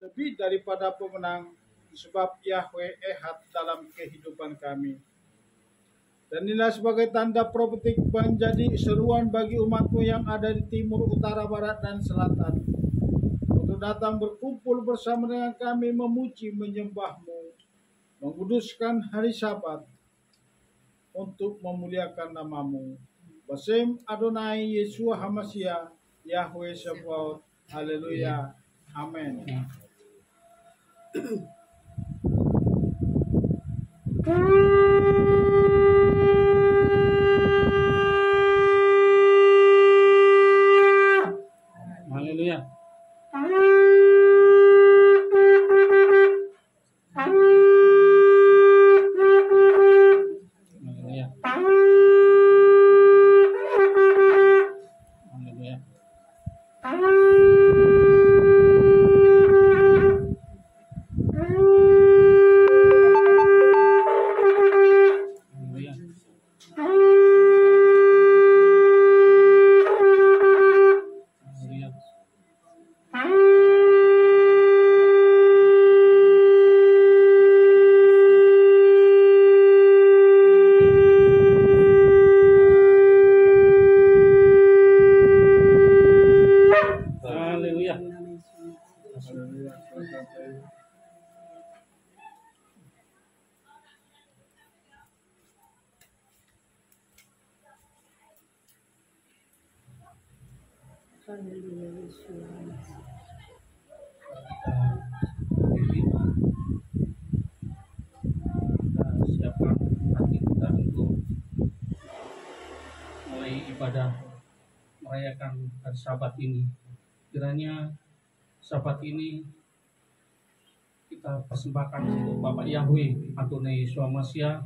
lebih daripada pemenang, sebab Yahweh Ehad dalam kehidupan kami. Dan inilah sebagai tanda profetik menjadi seruan bagi umatmu yang ada di timur, utara, barat, dan selatan, untuk datang berkumpul bersama dengan kami, memuji, menyembahmu, menguduskan hari Sabat, untuk memuliakan namamu. Basem Adonai Yeshua Hamashiach, Yahweh Sabaoth. Haleluya. Amin. Haleluya. Siapkan hati kita untuk mulai ibadah merayakan hari Sabat ini. Kiranya Sabat ini kita persembahkan untuk Bapak Yahweh Adonai Yeshua Hamashiach.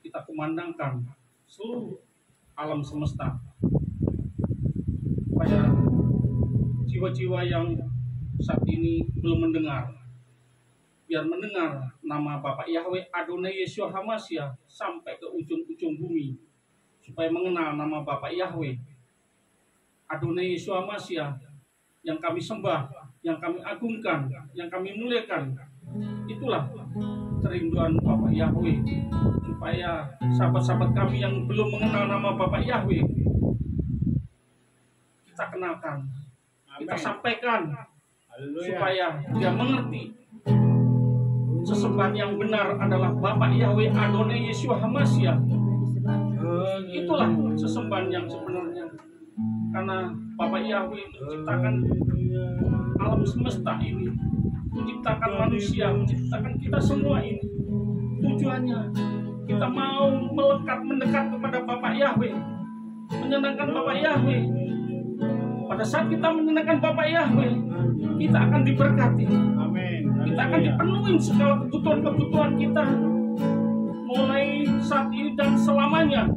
Kita kumandangkan seluruh alam semesta, supaya jiwa-jiwa yang saat ini belum mendengar, biar mendengar nama Bapak Yahweh Adonai Yeshua Hamashiach sampai ke ujung-ujung bumi, supaya mengenal nama Bapak Yahweh Adonai Yeshua Hamashiach yang kami sembah, yang kami agungkan, yang kami muliakan. Itulah kerinduan Bapak Yahweh, supaya sahabat-sahabat kami yang belum mengenal nama Bapak Yahweh, kita kenalkan, kita sampaikan, supaya dia mengerti sesembahan yang benar adalah Bapak Yahweh Adonai Yeshua Hamashiach. Itulah sesembahan yang sebenarnya, karena Bapak Yahweh menciptakan alam semesta ini, menciptakan manusia, menciptakan kita semua ini. Tujuannya kita mau melekat, mendekat kepada Bapak Yahweh, menyenangkan Bapak Yahweh. Pada saat kita menyenangkan Bapak Yahweh, kita akan diberkati. Kita akan dipenuhi segala kebutuhan-kebutuhan kita, mulai saat ini dan selamanya,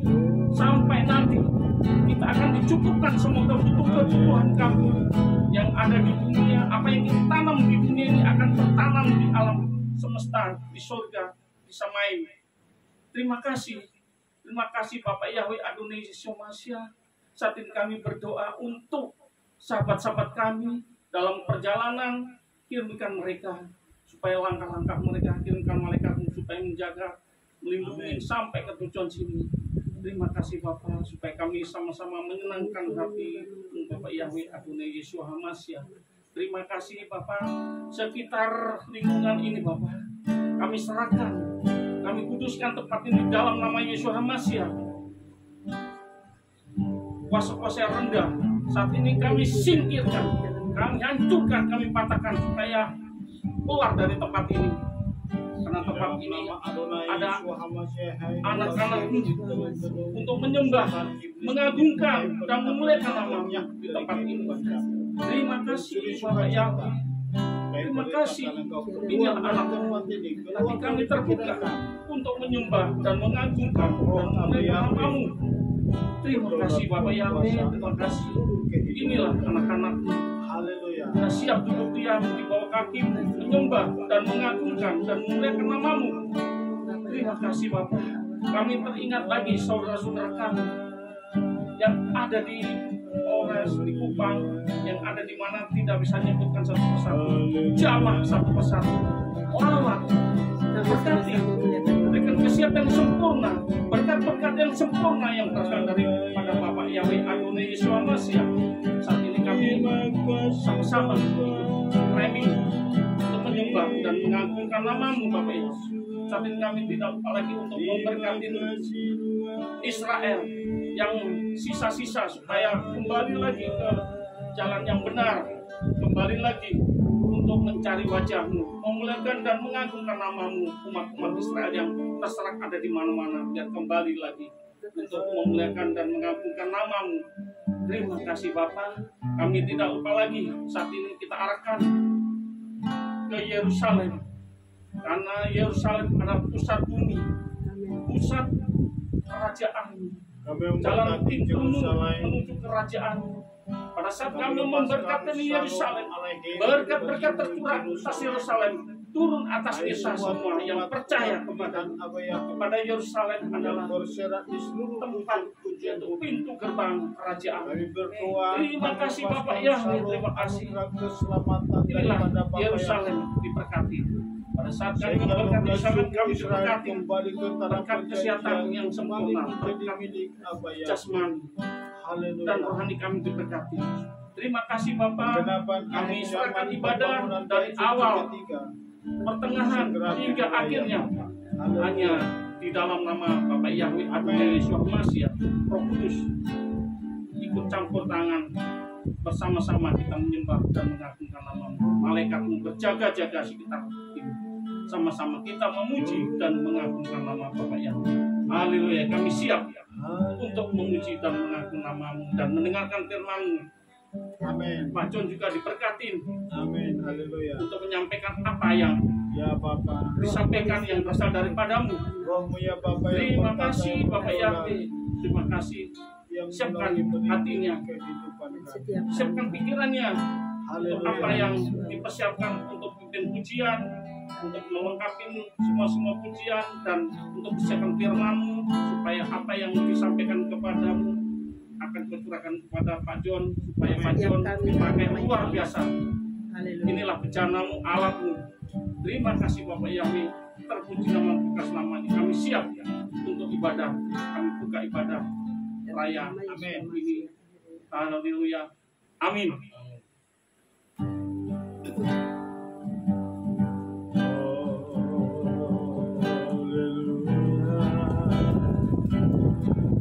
sampai nanti kita akan dicukupkan semua kebutuhan kami yang ada di dunia. Apa yang kita tanam di dunia ini akan tertanam di alam semesta, di surga, di samai. Terima kasih Bapak Yahweh Adonai Yeshua Hamashiach. Saat ini kami berdoa untuk sahabat-sahabat kami dalam perjalanan. Kirimkan mereka supaya langkah-langkah mereka, kirimkan malaikatmu supaya menjaga, melindungi sampai ke tujuan sini. Terima kasih Bapak, supaya kami sama-sama menyenangkan hati Bapak Yahweh Adonai Yeshua Hamashiach. Terima kasih Bapak, sekitar lingkungan ini Bapak, kami serahkan, kami kuduskan tempat ini dalam nama Yeshua Hamashiach. Kuasa-kuasa yang rendah saat ini kami singkirkan, kami hancurkan, kami patahkan supaya keluar dari tempat ini. Karena tempat ini ada anak-anak untuk menyembah, mengagungkan, dan memuliakan namanya di tempat ini. Terima kasih Bapak Yahweh. Terima kasih. Ini anak hati kami terbuka untuk menyembah dan mengagungkan dan memuliakan namamu. Terima kasih Bapak Yahweh. Terima kasih. Inilah anak-anak kita siap duduk diam di bawah kaki, menyembah dan mengagungkan dan memuliakan namamu. Terima kasih Bapak. Kami teringat lagi saudara-saudara kami yang ada di Polres, di Kupang, yang ada di mana tidak bisa menyebutkan satu persatu, jamah satu persatu, lawat, berkati dengan kesiapan sempurna, berkat-berkat yang sempurna yang berasal daripada Bapak Yahweh Adonai Yeshua Mashiach. Saat ini kami sama-sama framing untuk menyembah dan mengagungkan nama-Mu Bapak Yesus. Saat ini kami tidak lupa lagi untuk memberkati Israel yang sisa-sisa supaya kembali lagi ke jalan yang benar, kembali lagi untuk mencari wajah-Mu, memuliakan dan mengagungkan nama-Mu. Umat-umat Israel yang terserak ada di mana-mana, biar kembali lagi untuk memuliakan dan mengagungkan nama-Mu. Terima kasih Bapa. Kami tidak lupa lagi saat ini kita arahkan ke Yerusalem, karena Yerusalem adalah pusat bumi, pusat kerajaan, jalan pintu menuju kerajaan. Pada saat kami memberkati Yerusalem, berkat-berkat tercurah atas Yerusalem, turun atas desa semua yang percaya kepada Yerusalem adalah tempat yaitu pintu gerbang kerajaan. Terima kasih Bapak Yahweh, terima kasih. Inilah Yerusalem diberkati. Pada saat kami memberkati Yerusalem, kami diberkati berkat kesehatan yang sempurna, berkat jasmani dan rohani kami diberkati. Terima kasih Bapak. Kami serahkan ibadah dari awal, pertengahan hingga akhirnya hanya di dalam nama Bapak Yahweh Adonai Yeshua Mashiach. Roh Kudus ikut campur tangan, bersama-sama kita menyembah dan mengagungkan nama-Mu. Malaikat-Mu berjaga-jaga sekitar ini. Sama-sama kita memuji dan mengagungkan nama Bapak Yahweh. Haleluya. Kami siap untuk memuji dan mengagung nama-Mu dan mendengarkan firman-Mu. Amin. Pak John juga diberkatin. Amin. Haleluya. Untuk menyampaikan apa yang Ya Bapa, disampaikan yang berasal daripada-Mu. Roh-Mu ya Bapa yang Terima berkata kasih Bapak Yahweh. Terima kasih. yang Siapkan melalui hatinya, kehidupan kami. siapkan pikirannya untuk Haleluya. apa yang dipersiapkan untuk pimpin pujian, untuk melengkapi semua pujian, dan untuk persiapan firman-Mu supaya apa yang disampaikan kepadamu akan tercurahkan kepada Pak John, supaya Pak John dipakai luar biasa. Inilah bencana-Mu, alat-Mu. Terima kasih Bapak Yahweh, terpuji nama bekas namanya. Kami siap ya untuk ibadah. Kami buka ibadah raya. Amin. Ini haleluya. Amin.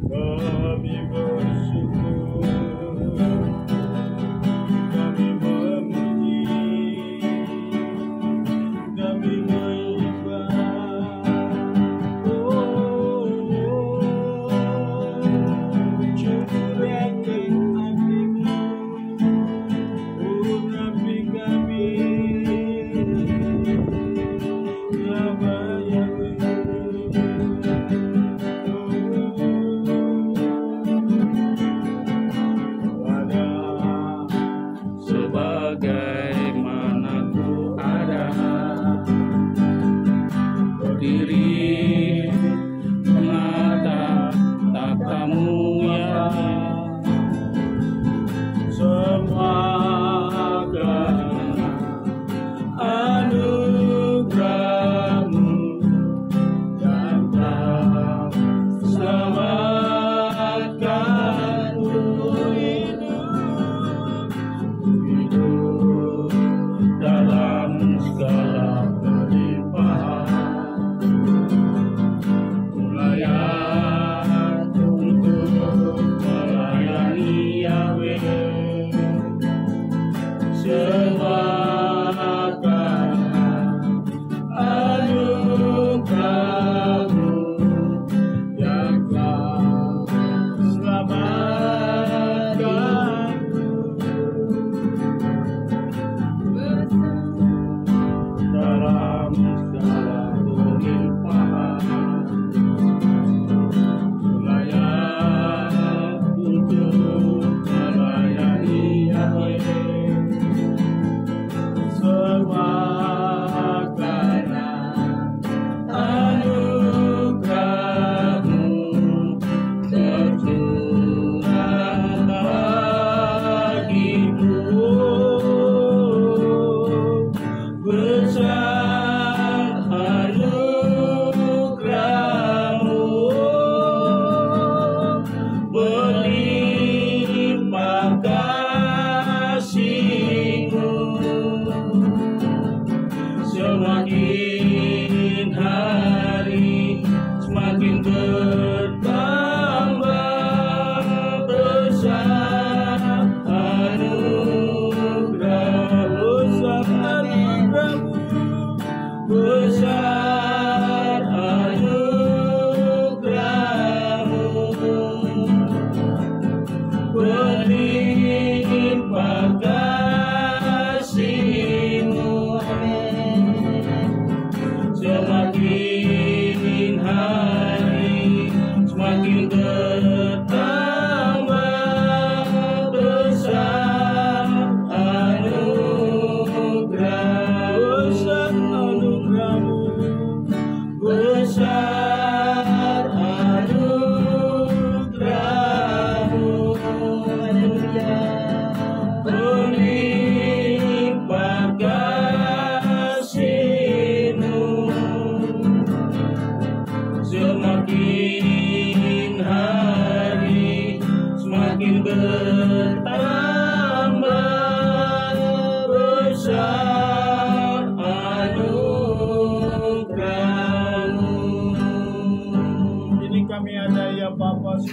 Kami bersyukur, kami memuji, kami menyembah. Curahkan hati-Mu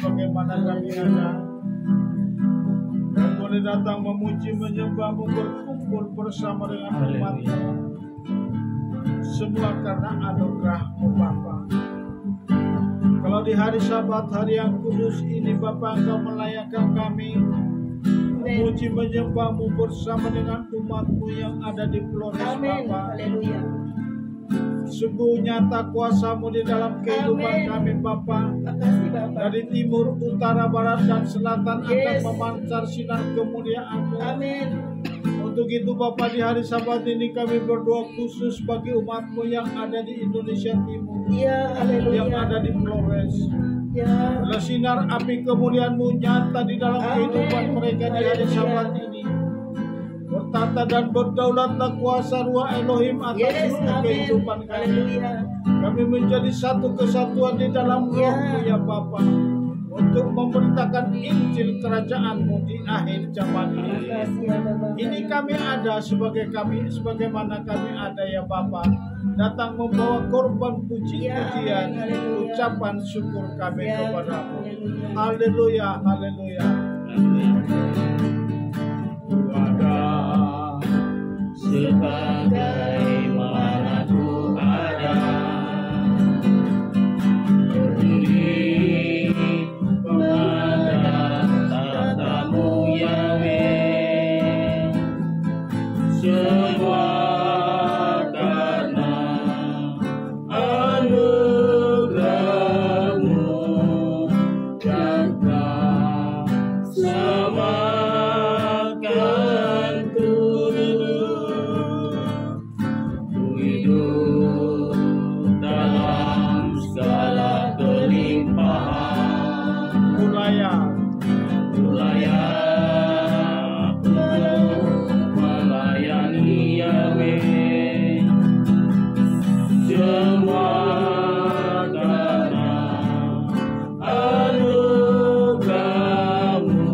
sebagaimana kami ada. Dan boleh datang memuji menyembahmu, berkumpul bersama dengan umatmu. Semua karena anugerah-Mu Bapa. Kalau di hari Sabat, hari yang kudus ini Bapa, Engkau melayakkan kami memuji menyembahmu bersama dengan umatmu yang ada di Flores Bapa. Sungguh nyata kuasa-Mu di dalam kehidupan kami Bapa. Dari timur, utara, barat, dan selatan akan memancar sinar kemuliaan-Mu. Untuk itu Bapa, di hari Sabat ini kami berdoa khusus bagi umat-Mu yang ada di Indonesia Timur, yang ada di Flores. Bila sinar api kemuliaan-Mu nyata di dalam kehidupan mereka di hari Sabat ini. Bertata dan berdaulatlah kuasa Ruah Elohim atas seluruh kehidupan kami. Kami menjadi satu kesatuan di dalam Roh-Mu ya Bapa, untuk memberitakan Injil kerajaan-Mu di akhir zaman ini. Ini kami ada sebagaimana kami ada ya Bapa, datang membawa korban puji-pujian, ucapan syukur kami kepada-Mu. Haleluya, haleluya. Sebagaimana ku ada, berdiri menghadap tatamu Yahweh, semua karena anugerah-Mu yang tak samakan hidup dalam segala kelimpahan. Layak untuk melayani Yahweh, semua karena anugerah-Mu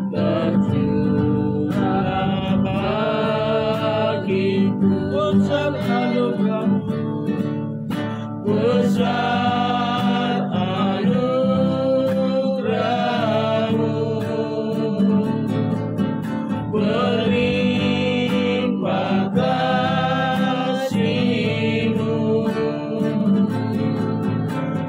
tercurah bagiku. Besar anugerah-Mu, Besar anugerah-Mu, berlimpah kasih-Mu,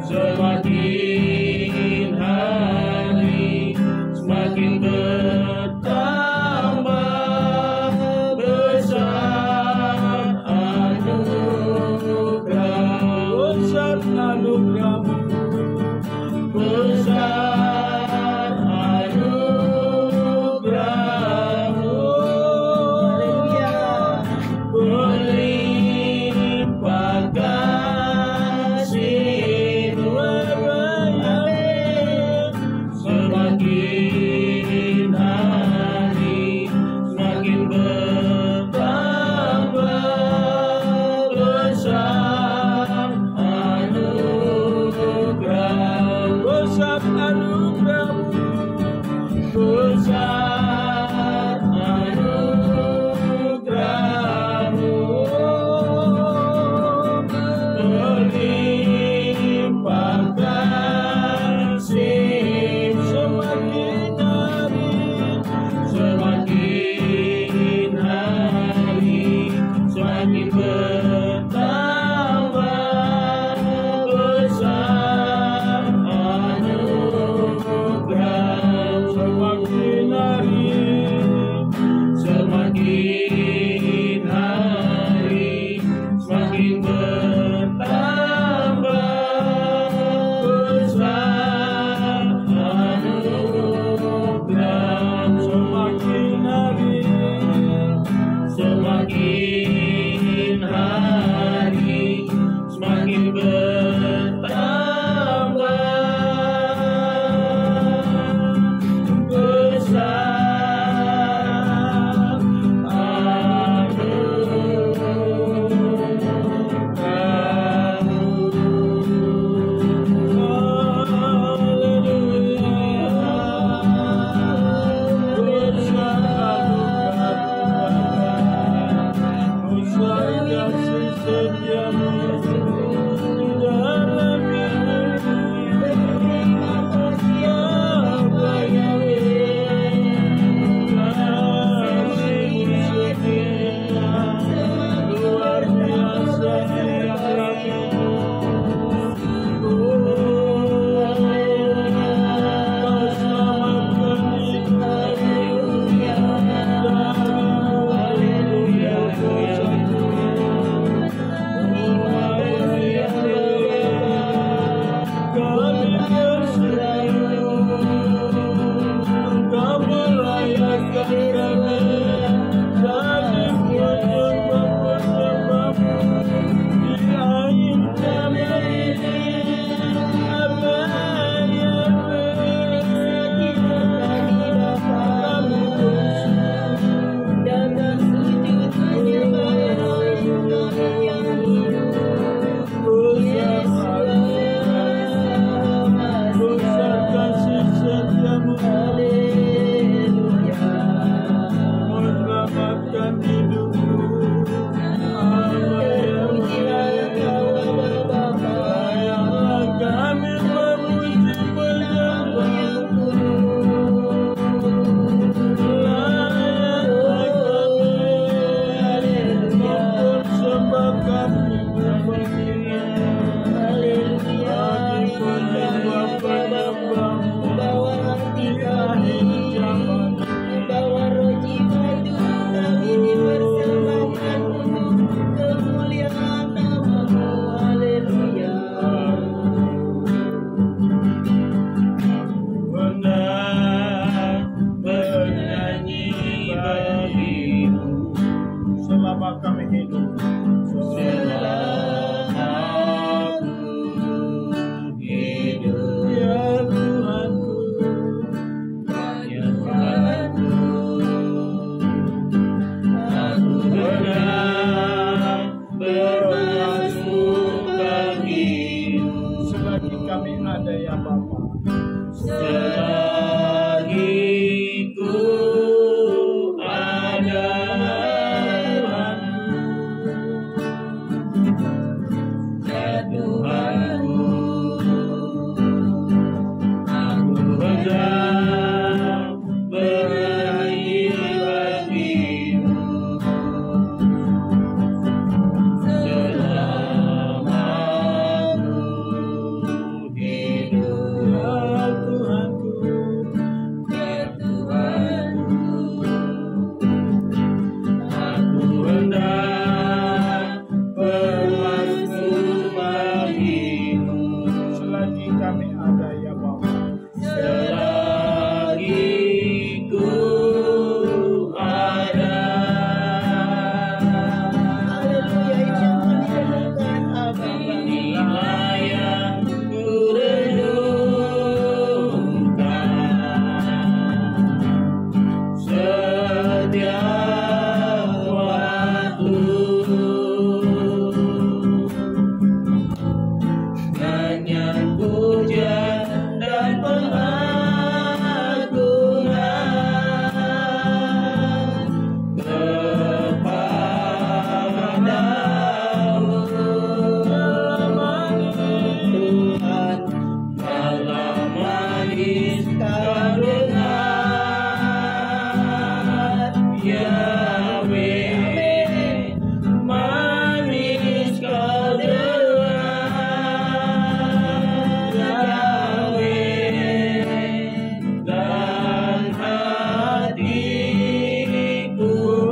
semakin hari semakin bertambah besar anugerah-Mu. selama kami hidup. Selama aku hidup, Ya Tuhanku, ya Tuhanku, aku hendak bermasuk bagimu. selagi kami ada ya Bapa. Selagi ku ada, ya Tuhanku, aku hendak berakhir bagimu. Selama aku hidup, Ya Tuhanku, ya Tuhanku, aku hendak bermasuk bagimu. selagi kami ada ya Bapa. Selagi ku ada, inilah yang ku renungkan setiap waktu. Nyanyian pujian dan pengagungan kepadamu, Tuhan. Dalam manis kau dengar, Yahweh, manis kau dengar, Yahweh, dan hatiku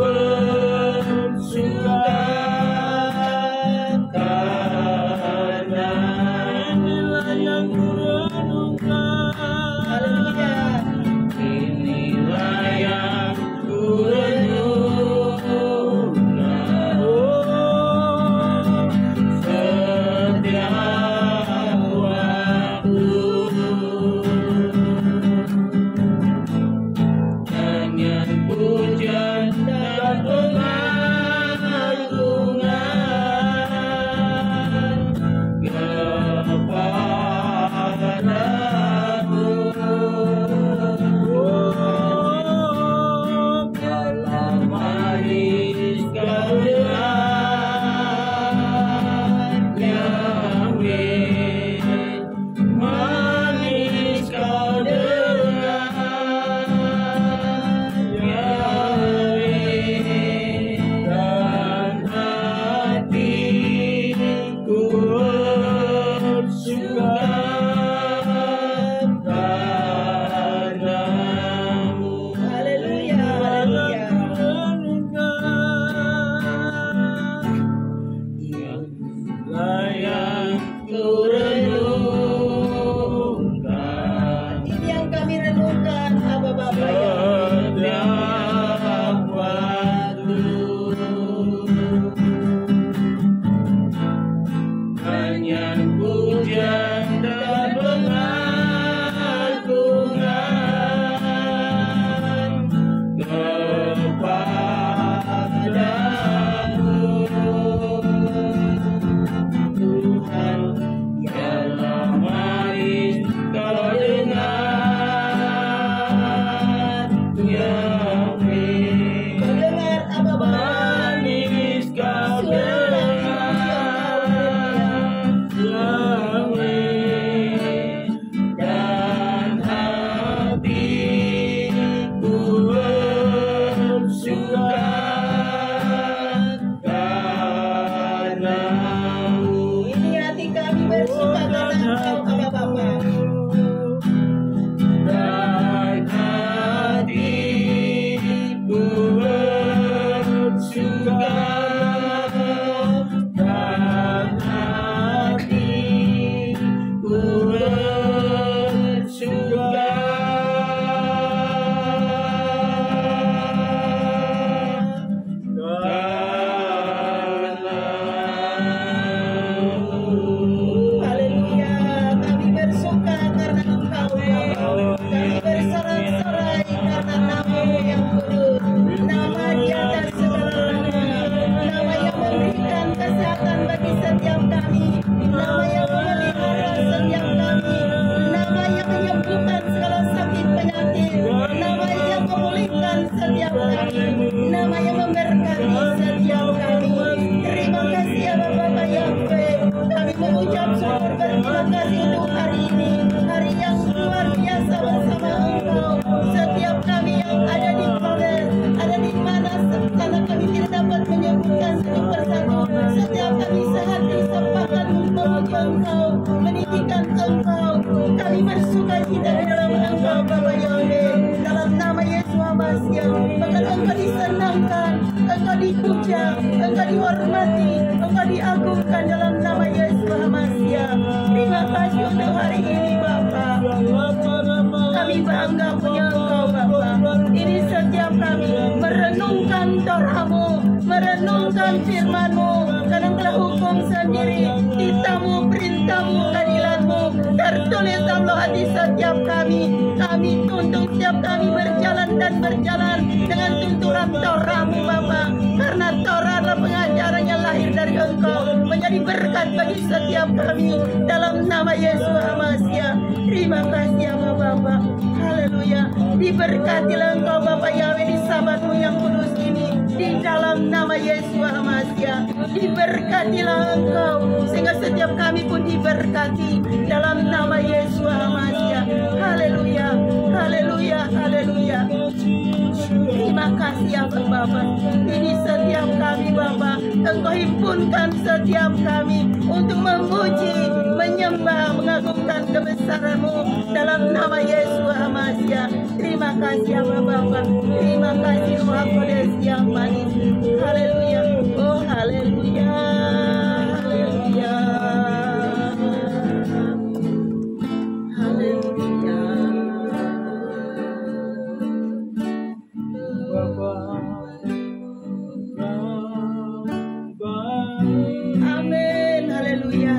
bersuka karena inilah yang ku renungkan. Inilah yang ku renungkan setiap waktu. Nyanyian pujian dan pengagungan kepadamu, dalam manis kau dengar, Yahweh, manis kau dengar, Yahweh, dan hatiku bersuka padamu. Haleluya, haleluya. Inilah yang ku renungkan Ini yang kami renungkan, Abba Bapa ya. setiap waktu. Nyanyian pujian dan pengagungan kepadamu, Tuhan. Dalam manis kau dengar, Yahweh, Kau dengar, Abba Bapa. manis kau dengar, Yahweh, dan hatiku bersuka karenamu. Ini hati kami bersuka karena Engkau, Abba Bapa. Dan hatiku bersuka, dan hatiku bersuka karena dipuja, Engkau dihormati, Engkau diagungkan dalam nama Yesus Hamasiah. Terima kasih untuk hari ini Bapa. Kami bangga punya Engkau Bapa. Ini setiap kami merenungkan Torah-Mu, merenungkan firman-Mu, karena Engkau hukum sendiri, titah-Mu, perintah-Mu, keadilan-Mu tertulis dalam hati setiap kami. Kami tuntut setiap kami berjalan dan berjalan dengan tuntunan Torah-Mu Bapa, karena Torah adalah pengajaran yang lahir dari Engkau, menjadi berkat bagi setiap kami dalam nama Yesus Hamasiah. Terima kasih ya Bapa. Haleluya. Diberkatilah Engkau Bapa Yahweh di Sabat-Mu yang kudus ini, di dalam nama Yesus Hamasiah. Diberkatilah Engkau sehingga setiap kami pun diberkati dalam nama Yesus Hamasiah. Haleluya. Haleluya. Haleluya. Terima kasih ya Bapa. Ini setiap kami Bapa, Engkau himpunkan setiap kami untuk memuji, menyembah, mengagungkan kebesaran-Mu dalam nama Yesus Hamasiah. Terima kasih ya Bapa. Terima kasih Roh Kudus yang manis. Haleluya. Oh haleluya. Haleluya. Haleluya. Amin. Haleluya.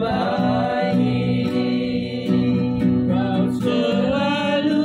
Baik, Kau selalu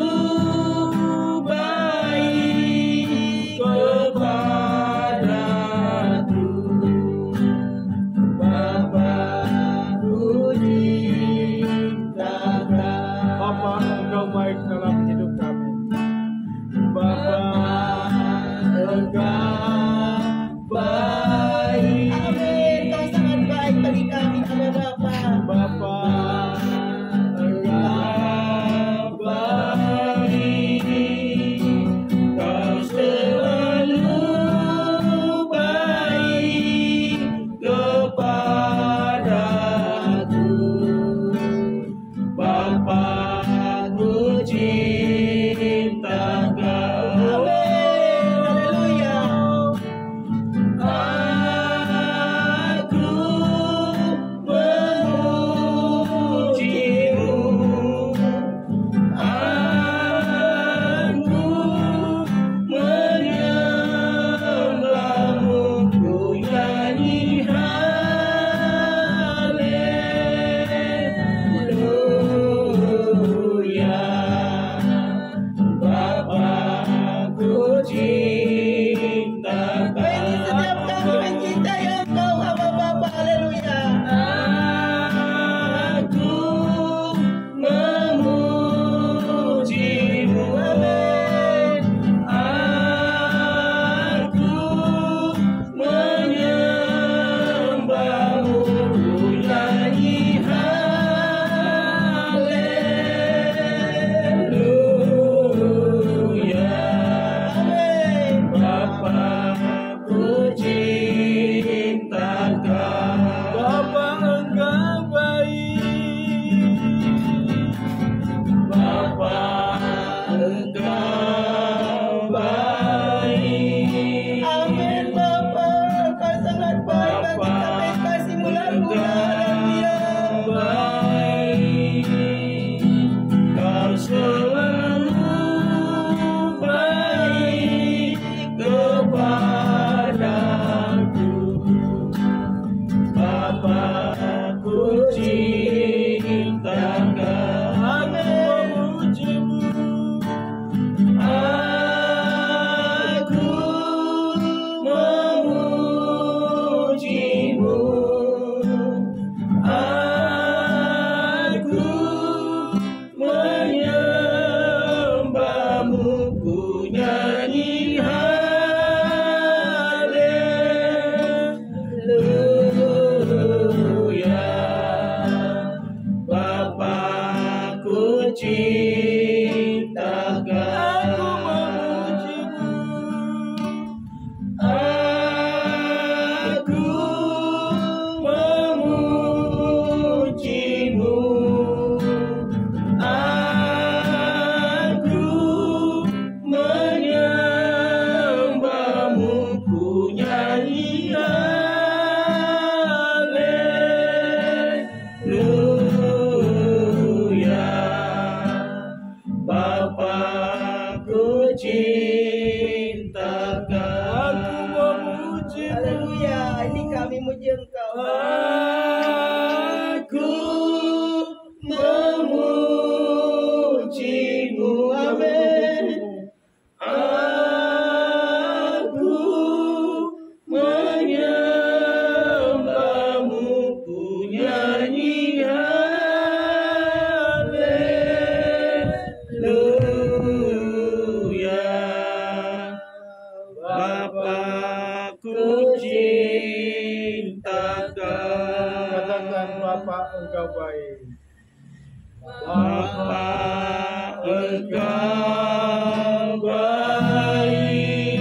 cintakan. Aku memuji. Haleluya, ini kami muji Engkau. Aku memujimu, amin. Aku menyembahmu, ku nyanyi haleluya. Bapakku cintakan. Katakan Bapa Engkau baik. Bapa Engkau baik.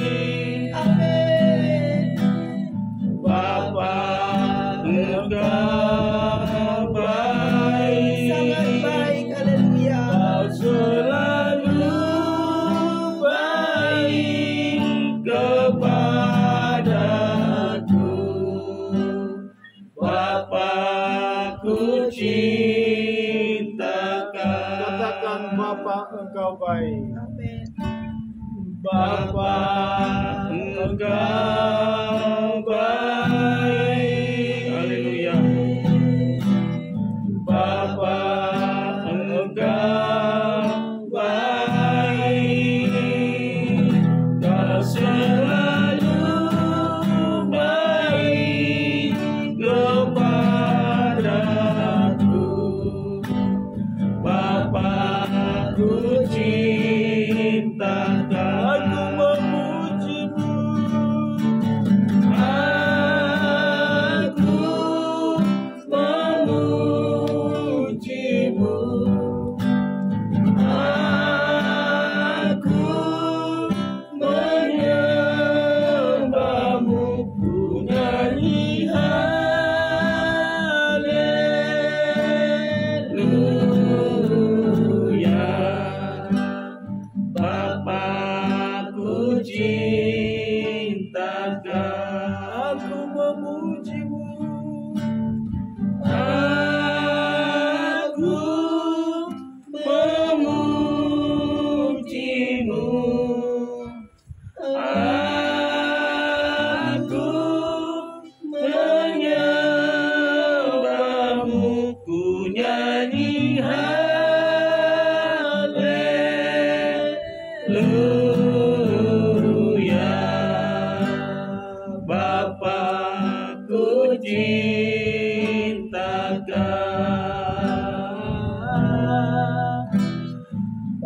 Amin. Bapa Engkau baik. Sangat baik, haleluya. Kau selalu baik kepadaku. Bapakku cintakan. Katakan Bapa Engkau baik. Amin. Bapa Engkau baik. Haleluya. Bapa Engkau baik. Kau selalu baik kepadaku. Bapakku cintakan. Aku memujimu. Aku memujimu. Aku menyembahmu, ku nyanyi haleluya. Bapakku cintakan. Aku memujimu. Aku memujimu. Aku menyembahmu, ku nyanyi haleluya. Bapakku cintakan.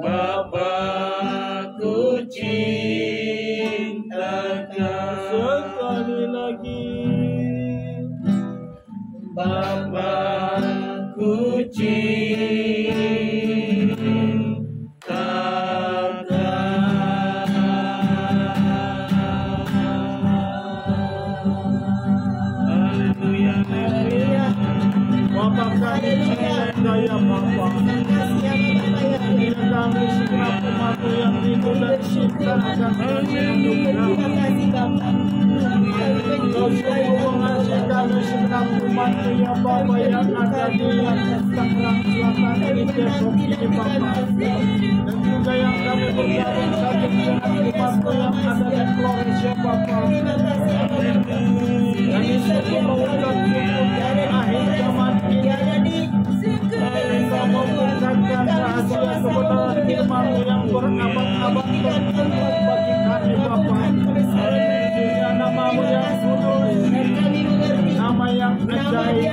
Bapakku cintakan. Sekali lagi. Bapakku cintakan. Haleluya. Bapa kami cinta daya Bapa. Bila kami segenap umat yang rindu dan cinta akan Terima kasih Bapak. Kau sungguh mengasihi kami segenap umat ya Bapa yang ada di Tangerang Selatan ini Depok ini Bapa. Dan juga yang kami bergabung satu dengan umat yang ada di Flores ya Bapa. Kami sungguh mengucap syukur akhir zaman ini. Kami mengucapkan rahasia kebenaran firman yang berabad-abad bermanfaat bagi kami Bapa. Dengan namamu yang kudus, nama yang ajaib,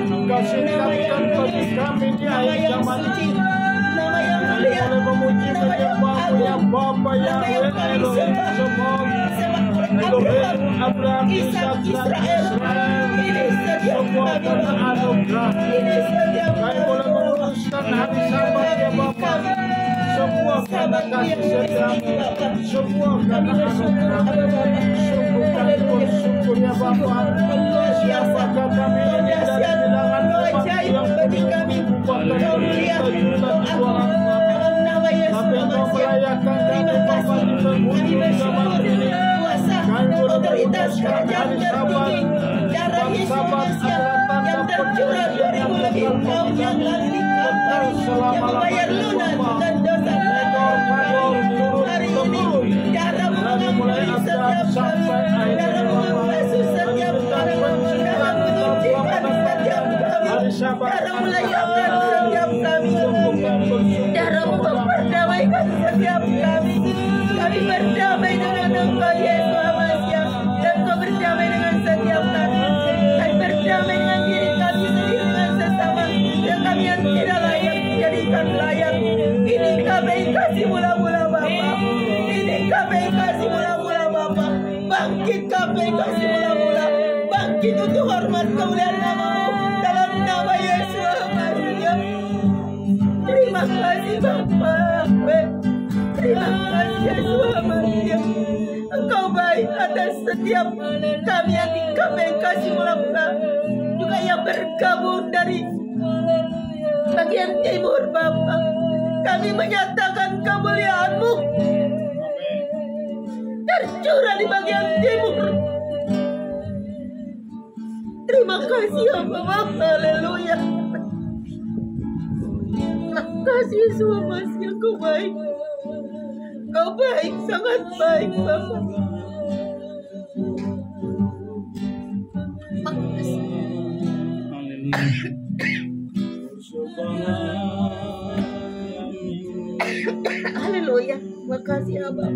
Engkau singkapkan bagi kami di akhir zaman ini. Kami boleh memuji menyembahmu ya Bapa Yahweh Elohim Shemot, Elohim Abraham, Ishak dan Israel. Semua karena anugerah. Kami boleh menguruskan hari Sabat ya Bapa. Semua karena kasih setiamu. Semua karena anugerah. Sungguh kami bersyukur ya Bapa. Siapakah kami ini dari bilangan umat yang penuh bahkan berjuta-juta di luar tapi Engkau merayakan kami Bapa di penghujung zaman ini. Kami boleh menguruskan hari Sabat. Sabat adalah tanda perjanjian yang kekal selama-lamanya Bapa. Engkau di Kami berdamai dengan Engkau Yesus Hamasiah, dan Kau berdamai dengan setiap kami. Kami berdamai dengan diri kami sendiri, dengan sesama yang kami yang tidak layak dijadikan layak. Ini kami kasih mula-mula Bapa. Ini kami kasih mula-mula Bapa. Bangkit kami kasih mula-mula. Bangkit untuk hormat kemuliaan nama-Mu dalam nama Yesus Hamasiah. Terima kasih Bapa. Terima kasih Yesus Hamasiah. Engkau baik atas setiap kami yang di KPK mula-mula, juga yang bergabung dari bagian timur Bapa. Kami menyatakan kemuliaan-Mu tercurah di bagian timur. Terima kasih ya Bapa. Haleluya. Terima kasih Yesus Hamasiah. Engkau baik. Kau baik, sangat baik Bapa. Haleluya. Terima kasih Abah.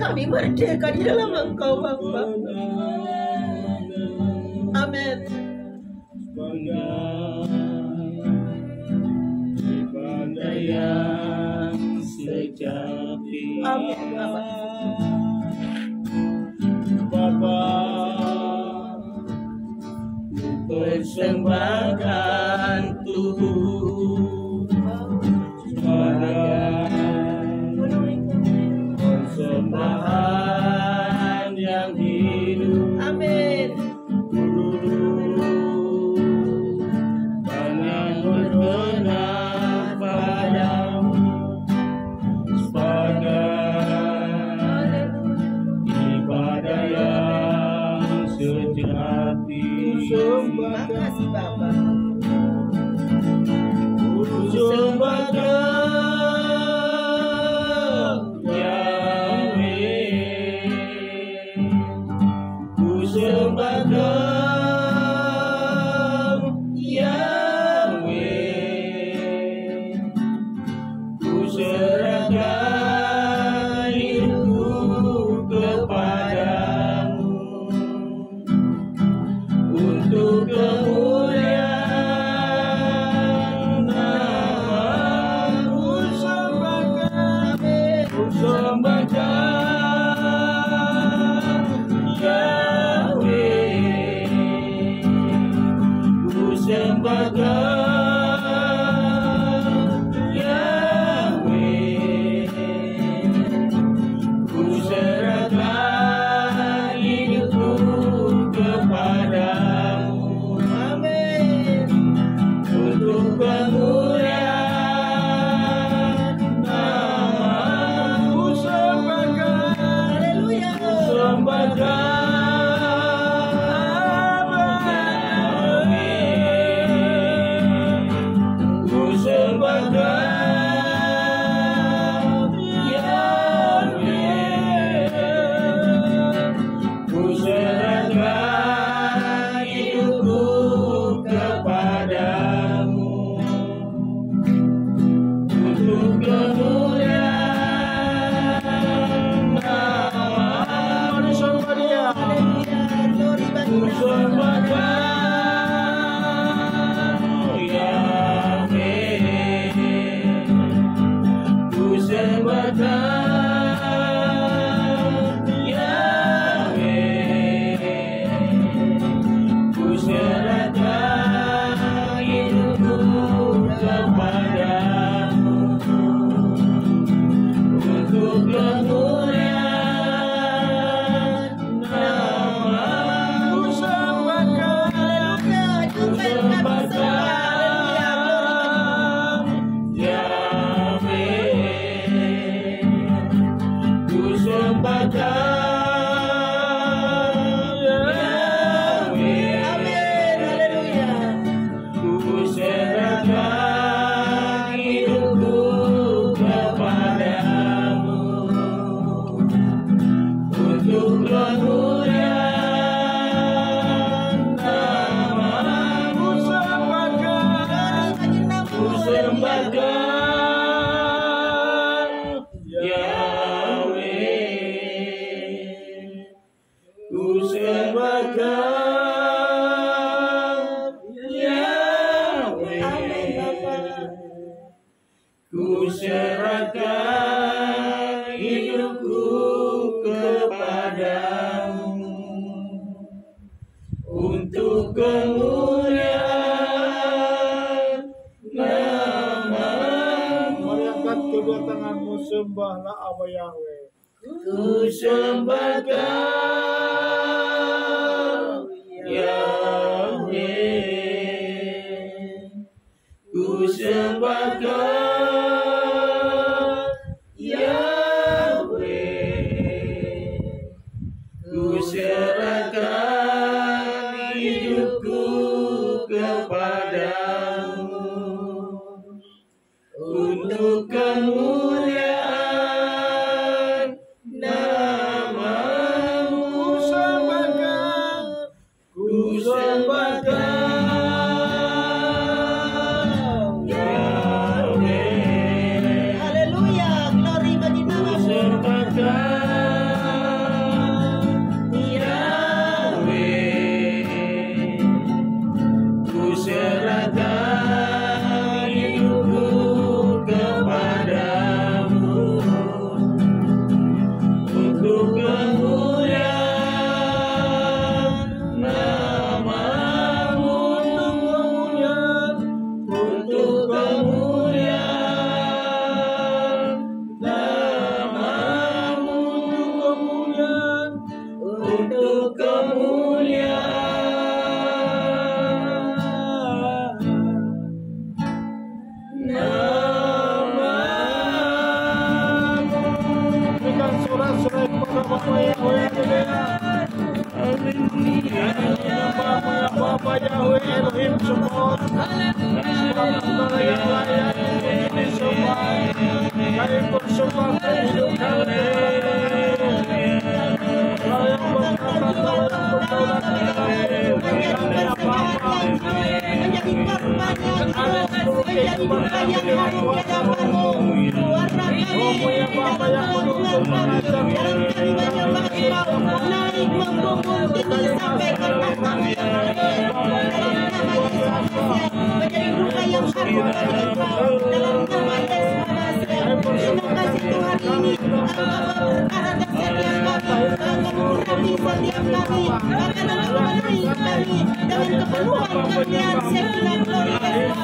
Kami merdeka di dalam Engkau Bapa. Amin. Ibadah yang sejati. Amin Bapa. Bapa, persembahkan tubuh persembahan yang hidup. Amin. Dan yang berkenan padamu sebagai ibadah yang sejati. Terima kasih Bapa. serahkan hidupku kepadamu untuk kemuliaan nama-Mu. Mari angkat kedua tanganmu, sembahlah Allah Yahweh. Ku sembah Kau, Yahweh. Ku sembah Kau, Yahweh. Ku serahkan hidupku kepadamu untuk kemuliaan nama-Mu. Ku sembah Kau, Yahweh. Haleluya, glory bagi Ku nama-Mu. sembah Kau, Yahweh. Ku serahkan hidupku kepadamu untuk kemuliaan nama-Mu. Untuk kemuliaan nama-Mu. Untuk kemuliaan nama-Mu. Berikan sorak-sorai kepada Bapa Yahweh. Bapa Yahweh Elohim Tsebaot, Sebab Saudara yang layak untuk disembah. Kami persembahkan hidup kami. Kau yang berkata, Kau yang berdaulat di dalam hidup kami, ya Bapa. Menjadi korban yang hidup, menjadi korban yang harum di hadapan-Mu. Warna kami Ya Bapa yang menuntun mengajar kami. naik membangun tinggi sampai ke tahta-Mu yang mulia. Dalam nama Yesus menjadi duka yang harum bagi Engkau. Dalam nama Yesus terima kasih Tuhan ini. Engkau berkara setiap kami, Engkau memberkati setiap kami, akan Engkau memenuhi kami dengan kepenuhan kurniaan segenap glory Yesus.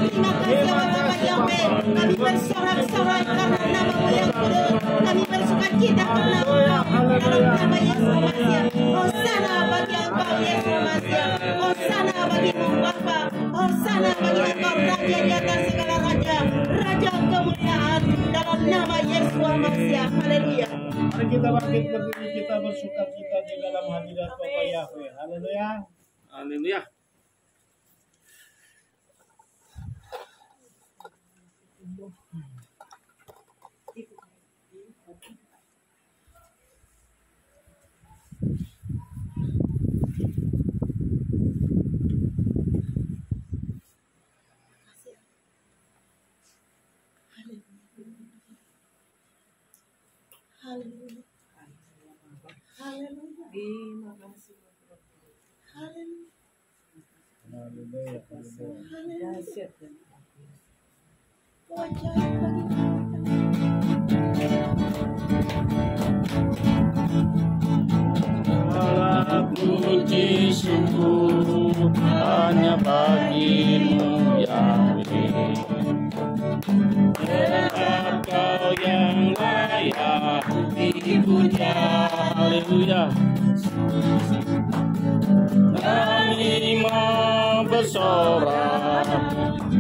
Terima kasih Bapa Yahweh. Kami bersorak-sorai karena nama-Mu yang kudus. Kami bersukacita karena Engkau dalam nama Yesus Masiah. Hosana bagi Engkau Yesus Masiah. Hosana bagi-Mu Bapa. Hosana bagi Engkau Raja di atas segala raja, Raja kemuliaan dalam nama Yesus Masiah. Haleluya. Mari kita bangkit berdiri, kita bersukacita di dalam hadirat Bapa Yahweh. Haleluya. Haleluya. Haleluya. Haleluya. Terima kasih. Haleluya. Haleluya. Haleluya. Wajah bagi kami. Segala puji syukur hanya bagi-Mu Yahweh. Sebab Kau yang layak dipuja. Haleluya. Kami mau bersorak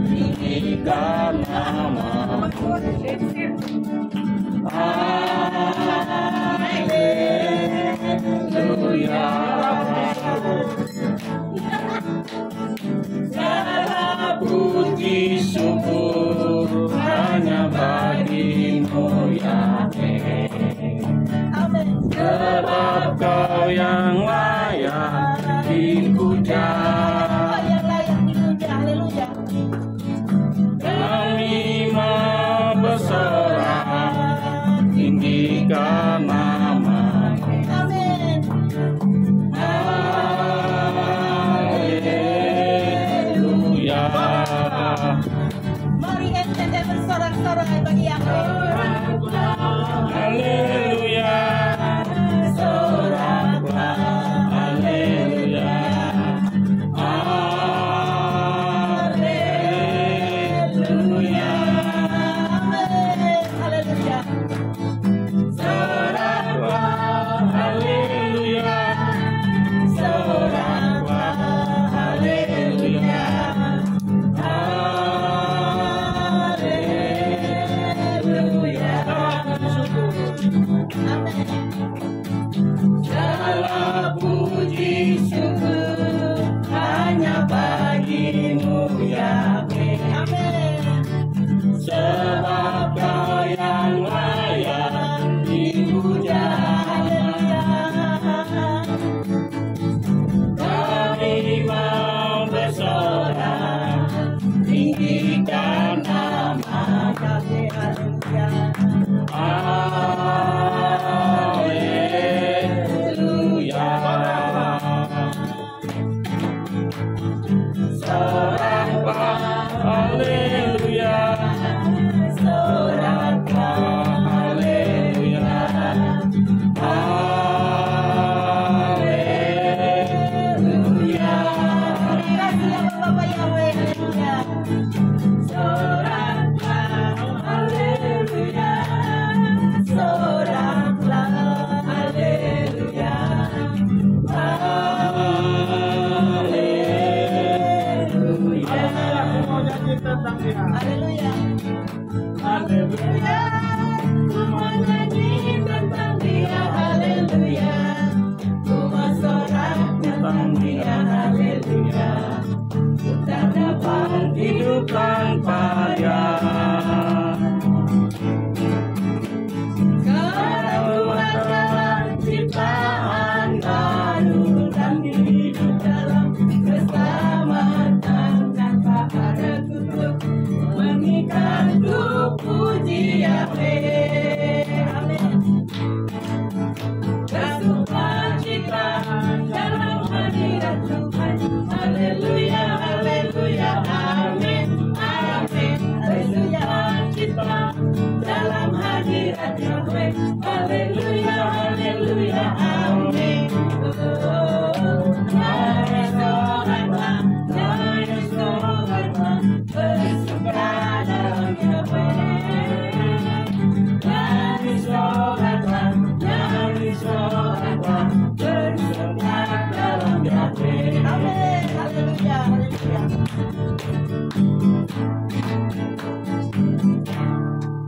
tinggikan nama-Mu. Haleluya. Segala puji syukur hanya bagi-Mu Yahweh. Amin. Sebab Kau yang layak dipuja. Kau yang layak dipuja. Haleluya. Kami mau bersorak tinggikan nama-Mu. Amin. Haleluya. Mari ente bersorak-sorai bagi yang Haleluya. Soraklah. Haleluya. Haleluya. Haleluya. Soraklah. Haleluya. Soraklah. Haleluya. Segala puji syukur hanya bagimu Yahweh. Sebab Kau yang layak dipuja. Kami mau bersorak tinggikan nama Yahweh. Haleluya. Soraklah. Haleluya. Soraklah. Haleluya. Haleluya. Terima kasih ya Bapak Yahweh. Haleluya. Soraklah. Haleluya. Soraklah. Haleluya. Haleluya. Mau nyanyi tentang dia. Haleluya. Haleluya. Ku mau nyanyi tentang dia. Haleluya. Ku mau sorak tentang dia. Haleluya. Ku tak dapat Hidup tanpa Dia. Kau adalah ciptaan baru dan hidup dalam keselamatan tanpa ada kutuk mengikatku puji Yahweh. Amin. Bersukacita dalam hadirat Tuhan. Haleluya, haleluya, amin, amin. Bersukacita dalam hadirat Yahweh. Haleluya, haleluya, amin. Nyanyi soraklah, nyanyi soraklah, bersuka dalam Yahweh. Nyanyi soraklah, nyanyi soraklah, bersuka dalam Yahweh. Amin, haleluya, haleluya.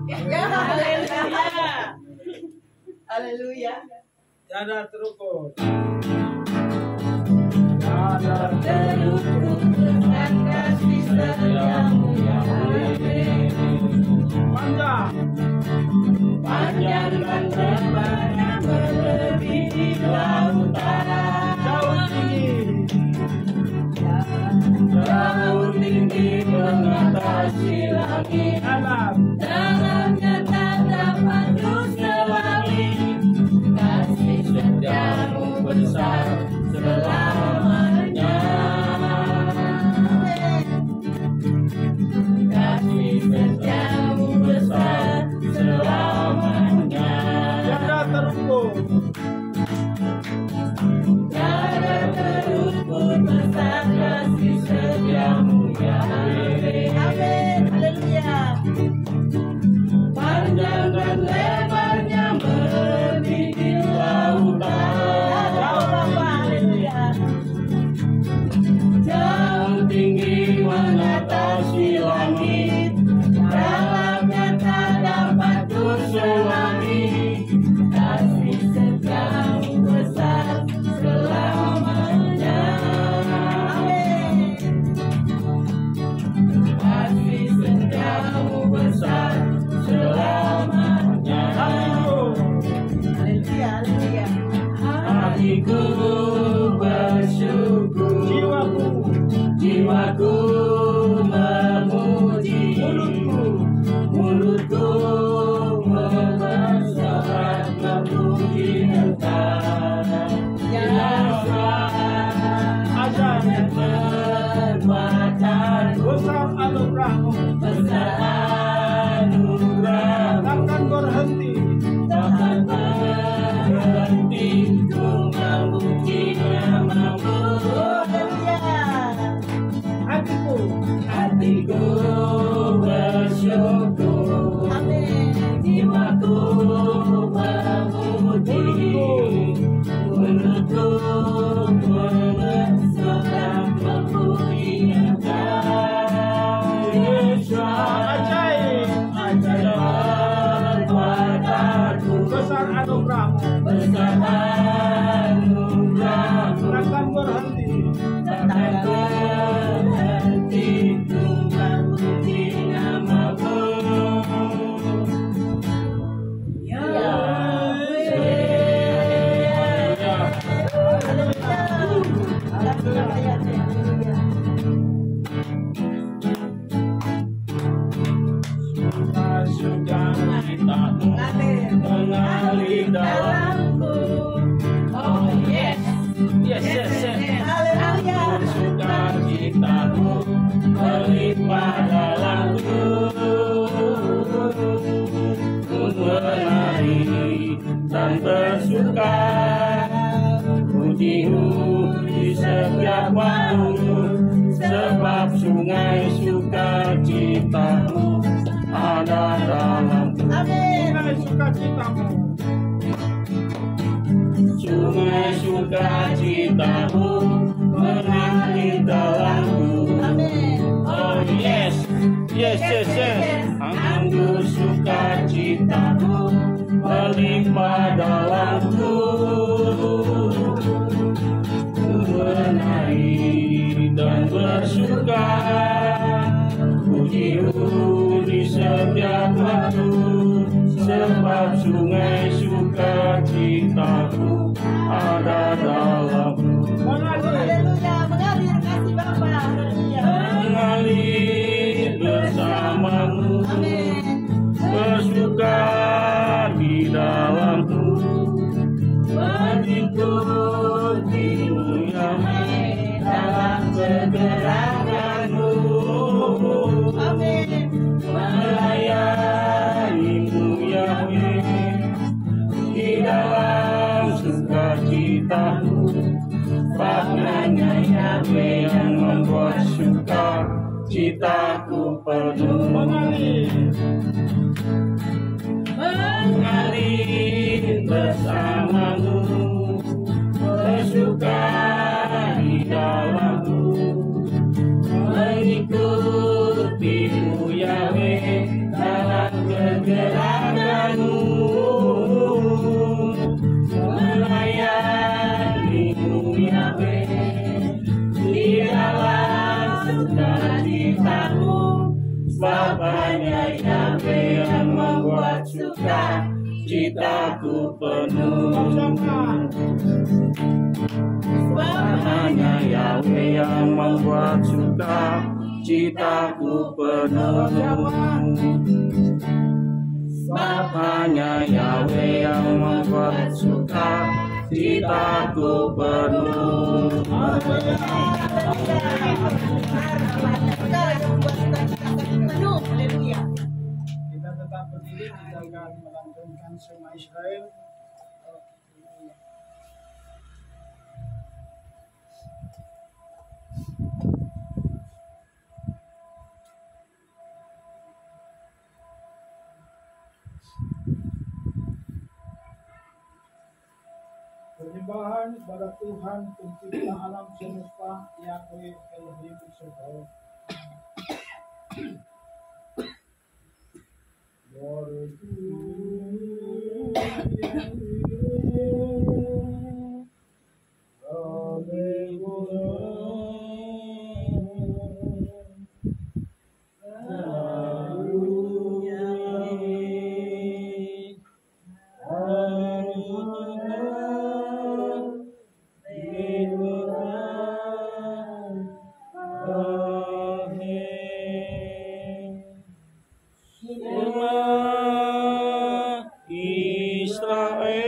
Ya, haleluya. Haleluya. Tiada terukut. Tiada Terukur dengan kasih setiamu Yahweh. panjang. Panjang dan lebarnya melebihi lautan. Jauh tinggi. Jauh tinggi mengatasi langit. Dalam. Dalamnya tak dapat kuselami. Kasih setiamu besar selamanya. Kasih setiamu besar Besar anugerahmu, takkan berhenti. Mengalir dalamku. Oh yes, yes, yes, yes. Sukacitamu melimpah dalamku. Ku menari dan bersuka, pujimu di setiap waktu, sebab sungai sukacitamu ada dalamku. Sungai sukacitamu, sungai sukacitamu mengalir dalamku. Oh yes, yes, yes, yes. Anggur sukacitamu melimpah dalamku. Ku menari dan bersuka, pujimu di setiap waktu, sebab sungai sukacitaku ada dalamku. Haleluya, mengalir kasih Bapa. Mengalir bersamamu, bersuka di dalamku, mengikutimu Yahweh dalam pergerakanmu. Melayanimu Yahweh di dalam sukacitamu, faktanya Yahweh yang membuat sukacitaku penuh. Mengalir bersamamu, bersuka di dalamku, mengikutimu Yahweh dalam pergerakanmu. Melayanimu Yahweh di dalam sukacitamu, Bapaknya Yahweh yang membuat sukacitaku penuh. Bapaknya Yahweh yang membuat sukacitaku penuh. Bapaknya Yahweh yang membuat sukacitaku penuh. Kita tetap berdiri, kita akan melantunkan Shema Israel. Penyembahan kepada Tuhan pencipta alam semesta, Yahweh Elohim Sebaot. Israel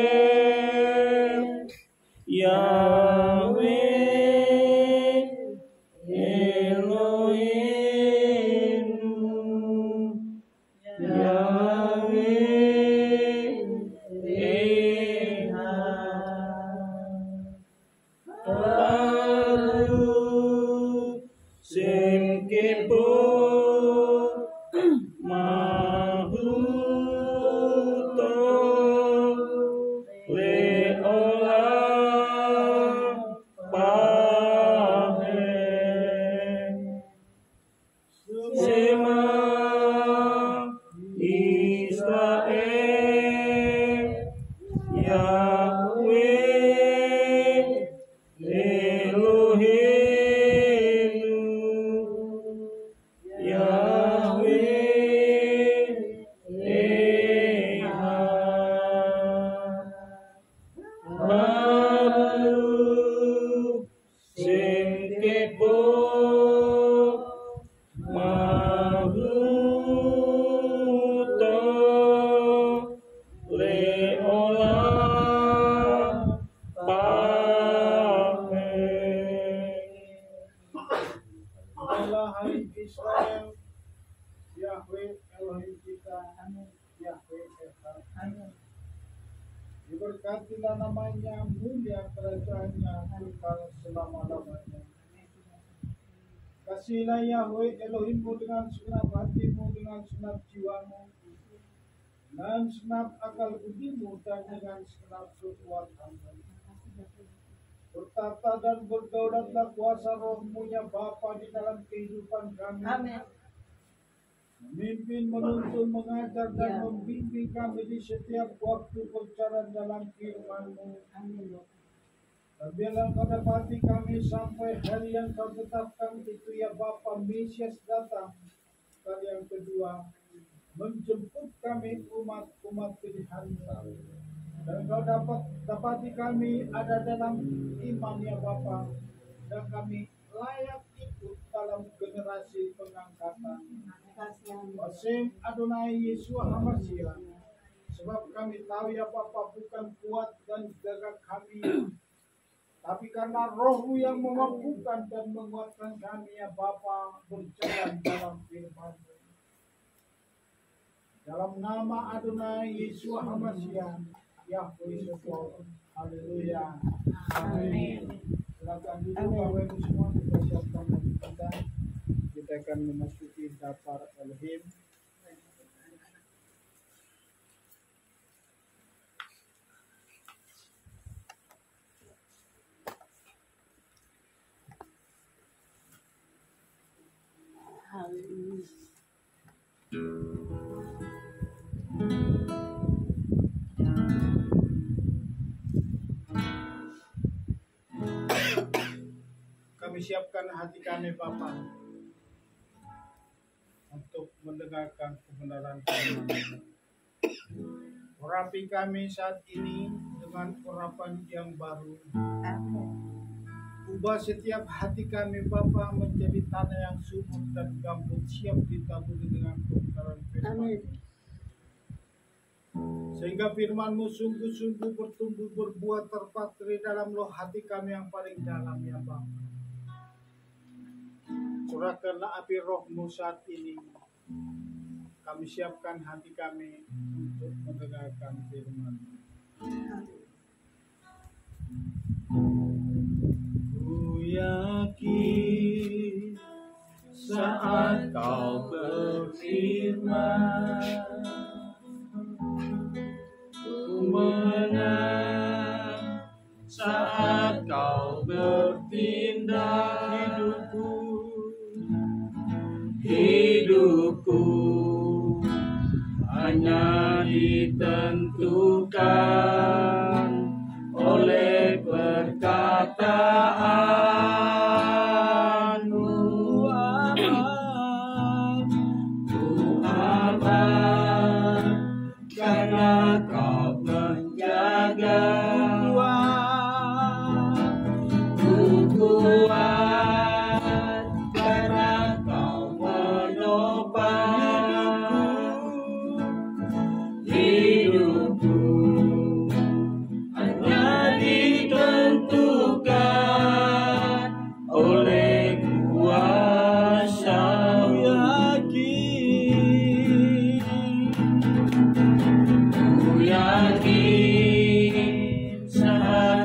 diberkatilah namanya, mulia kerajaannya kekal selama-lamanya. Kasihilah Yahweh Elohimmu dengan segenap hatimu, dengan segenap jiwamu, dengan segenap akal budimu, dan dengan segenap kekuatanmu. Bertata dan berdaulatlah kuasa rohmu ya Bapa di dalam kehidupan kami. Amin. Memimpin, menuntun, mengajar, dan membimbing kami di setiap waktu berjalan dalam firman-Mu. Amin. Dan biarlah Kau dapati kami sampai hari yang Kau tetapkan itu ya Bapa, Mesias datang. Kali yang kedua, menjemput kami umat-umat pilihan-Mu. Dan Kau dapati kami ada dalam iman ya Bapa, dan kami layak ikut dalam generasi pengangkatan. Wasim Adonai Yesus Hamasiah. Sebab kami tahu ya Bapa, bukan kuat dan gagah kami, tapi karena Roh-Mu yang memampukan dan menguatkan kami ya Bapa, berjalan dalam firman-Mu. Dalam nama Adonai Yesus Hamasiah, Yahweh Syukur. Haleluya. Amin. Silakan duduk Bapak Ibu semua, kita siapkan bagi kita. Kita akan memasuki dapar Elohim. Kami siapkan hati kami Bapa untuk mendengarkan kebenaran firman-Mu. Urapi kami saat ini dengan urapan yang baru. Ubah setiap hati kami Bapa menjadi tanah yang subur dan gambut, siap ditaburi dengan kebenaran firman-Mu. Sehingga firman-Mu sungguh-sungguh bertumbuh berbuah terpatri dalam loh hati kami yang paling dalam ya Bapa. Curahkanlah api Roh-Mu saat ini. Kami siapkan hati kami untuk mendengarkan firman-Mu. Ku yakin saat Kau berfirman, ku menang saat Kau bertindak. Hidupku hanya ditentukan oleh perkataan-Mu. Ku aman karena Kau menjaga. Ku kuat karena Kau menopang hidupku. Hanya ditentukan oleh kuasa-Mu. Ku yakin saat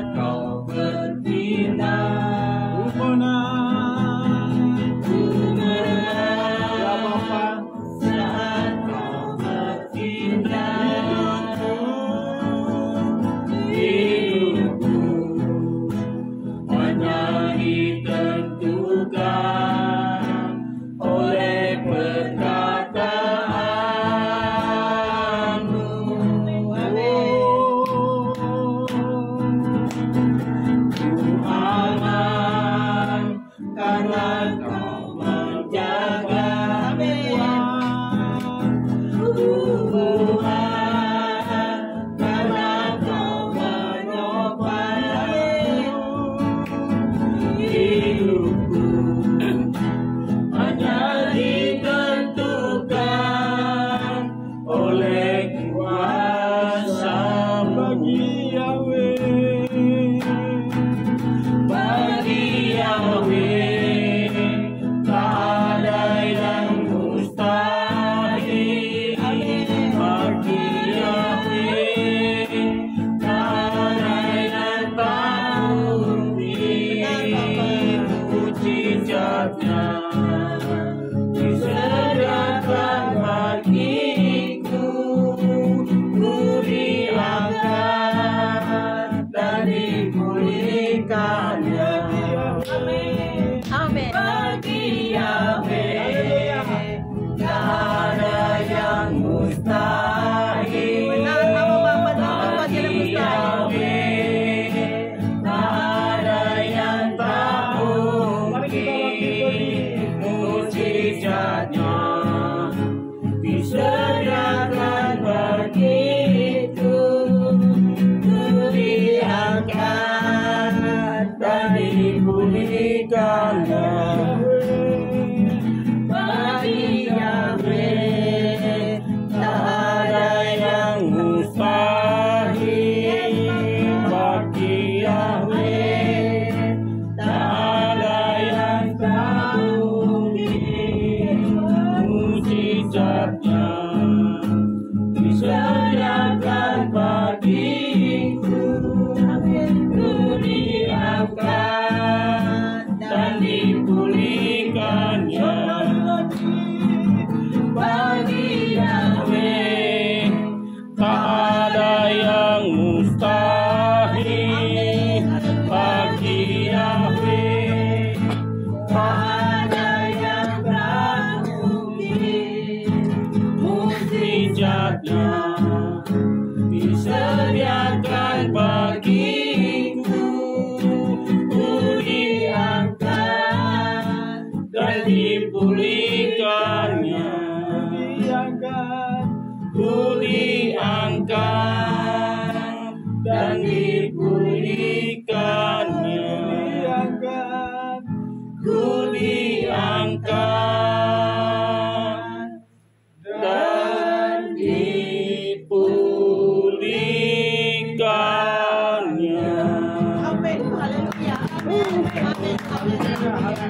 Balik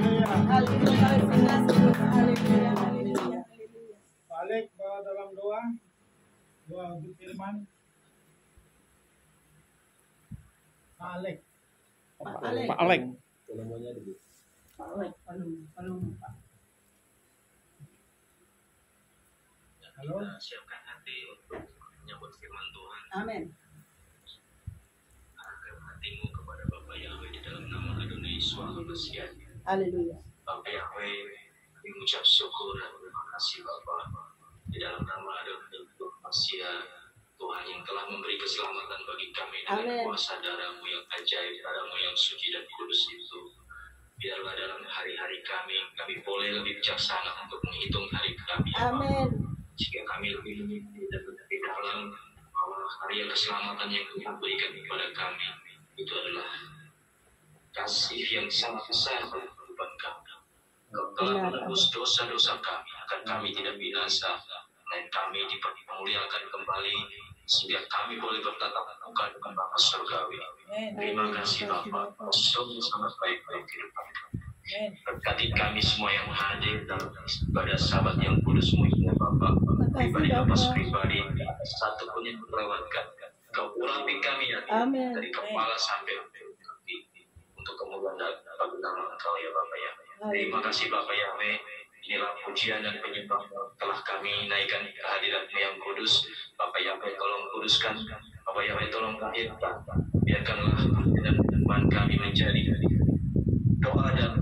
ke dalam doa untuk firman. Balik. Pak Alek. Halo. Siapkan hati untuk menyambut firman Tuhan. Amin. Arahkan hatimu kepada Bapa Yahweh di dalam nama Adonai Yesus Hamasiah. Haleluya. Bapa Yahweh, kami mengucap syukur dan terima kasih Bapa di dalam nama Adonai Yesus Hamasiah, Tuhan yang telah memberi keselamatan bagi kami dengan Amin. kuasa darah-Mu yang ajaib, darah-Mu yang suci dan kudus itu. Biarlah dalam hari-hari kami boleh lebih bijaksana untuk menghitung hari kami. Amin. Jika kami lebih mengerti dan lebih dalam bahwa karya keselamatan yang Tuhan berikan kepada kami itu adalah kasih yang sangat besar dalam kehidupan kami. Kau telah menebus dosa-dosa kami agar kami tidak binasa, dan kami dipermuliakan kembali sehingga kami boleh bertatap muka dengan Bapa Surgawi. Terima kasih Bapa, sungguh sangat baik-baik kehidupan kami. Berkati kami semua yang hadir dalam ibadah Sabat yang kudus-Mu ini Bapa. Pribadi lepas pribadi, satu pun yang terlewatkan. Kau urapi kami ya, dari kepala sampai kaki, untuk kemudian bagi nama Engkau ya Bapa ya. Terima kasih Bapa Yahweh. Inilah pujian dan penyembah telah kami naikkan ke hadirat-Mu yang kudus. Bapa Yahweh tolong kuduskan, Bapa Yahweh tolong lahirkan. Biarkanlah dan iman kami menjadi doa dan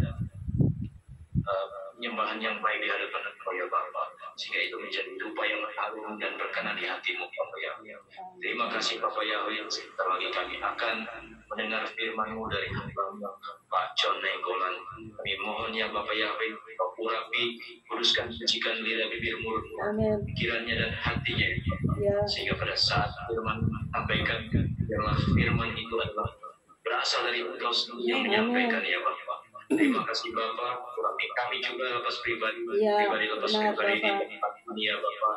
penyembahan yang baik di hadapan Engkau ya Bapa, sehingga itu menjadi rupa yang harum dan berkenan di hati-Mu Bapa Yahweh. Terima kasih Bapa Yahweh. Sebentar lagi kami akan mendengar firman-Mu dari hamba Pak John Nenggolan. Kami mohon ya Bapa Yahweh, Kau urapi, kuduskan, sucikan lidah bibir mulutnya, pikirannya dan hatinya ya, sehingga pada saat firman sampaikan, biarlah firman itu adalah berasal dari Engkau sendiri yang menyampaikan ya Bapa. Terima kasih Bapa, urapi kami juga lepas pribadi lepas pribadi di tempat ini ya Bapa.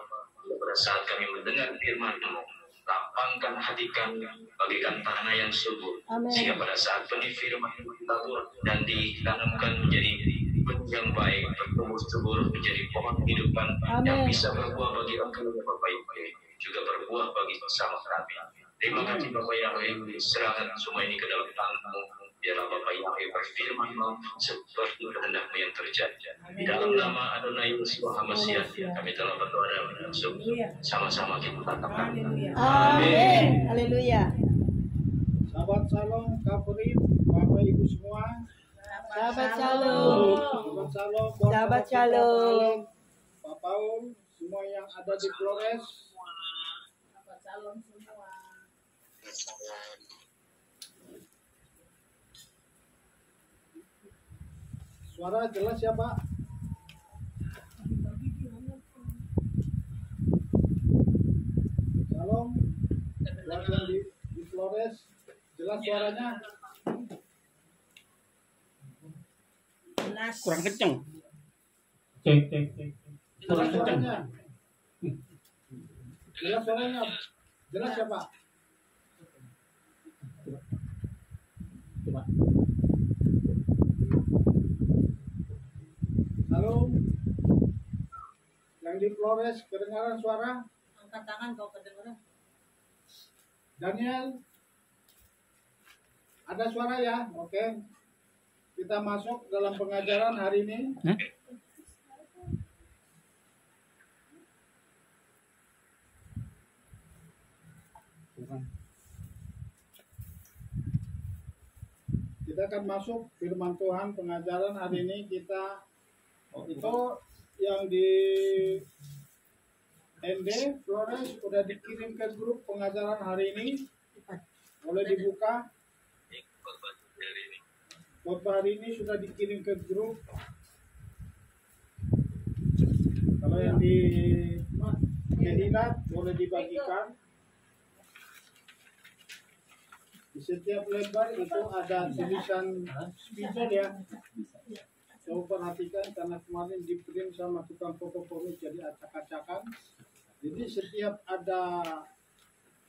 Pada saat kami mendengar firman-Mu, lapangkan hati kami bagaikan tanah yang subur, sehingga pada saat benih firman-Mu ditabur dan ditanamkan menjadi benih yang baik, bertumbuh subur menjadi pohon kehidupan yang bisa berbuah bagi Engkau ya Bapa Yahweh, juga berbuah bagi sesama kami. Terima kasih Bapa Yahweh, serahkan semua ini ke dalam tangan-Mu. Biarlah Bapa Yahweh berfirman-Mu seperti kehendak-Mu yang terjadi. Di dalam nama Adonai Yesus Hamasiah, kami telah berdoa dan bersyukur. Sama-sama kita katakan. Amin. Haleluya. Sahabat Shalom, Kapurin, Bapak Ibu semua. Sahabat Shalom. Sahabat Shalom. Sahabat Shalom. Pak Paul, semua yang ada di Flores. Sahabat Shalom semua. Suara jelas ya Pak? Shalom. Yang di Flores, jelas suaranya? Jelas. Kurang kenceng. Cek. Jelas suaranya? Jelas suaranya? Jelas ya Pak? Coba. Halo, yang di Flores kedengaran suara? Angkat tangan kau kedengaran. Daniel, ada suara ya? Oke, kita masuk dalam pengajaran hari ini. Kita akan masuk firman Tuhan pengajaran hari ini. Kita itu yang di ND Flores udah dikirim ke grup pengajaran hari ini. Boleh dibuka. Khotbah hari ini sudah dikirim ke grup. Kalau yang di Kehinat boleh dibagikan. Di setiap lembar itu ada tulisan spidol ya. Coba perhatikan karena kemarin di print sama tukang fotokopi jadi acak-acakan. Jadi setiap ada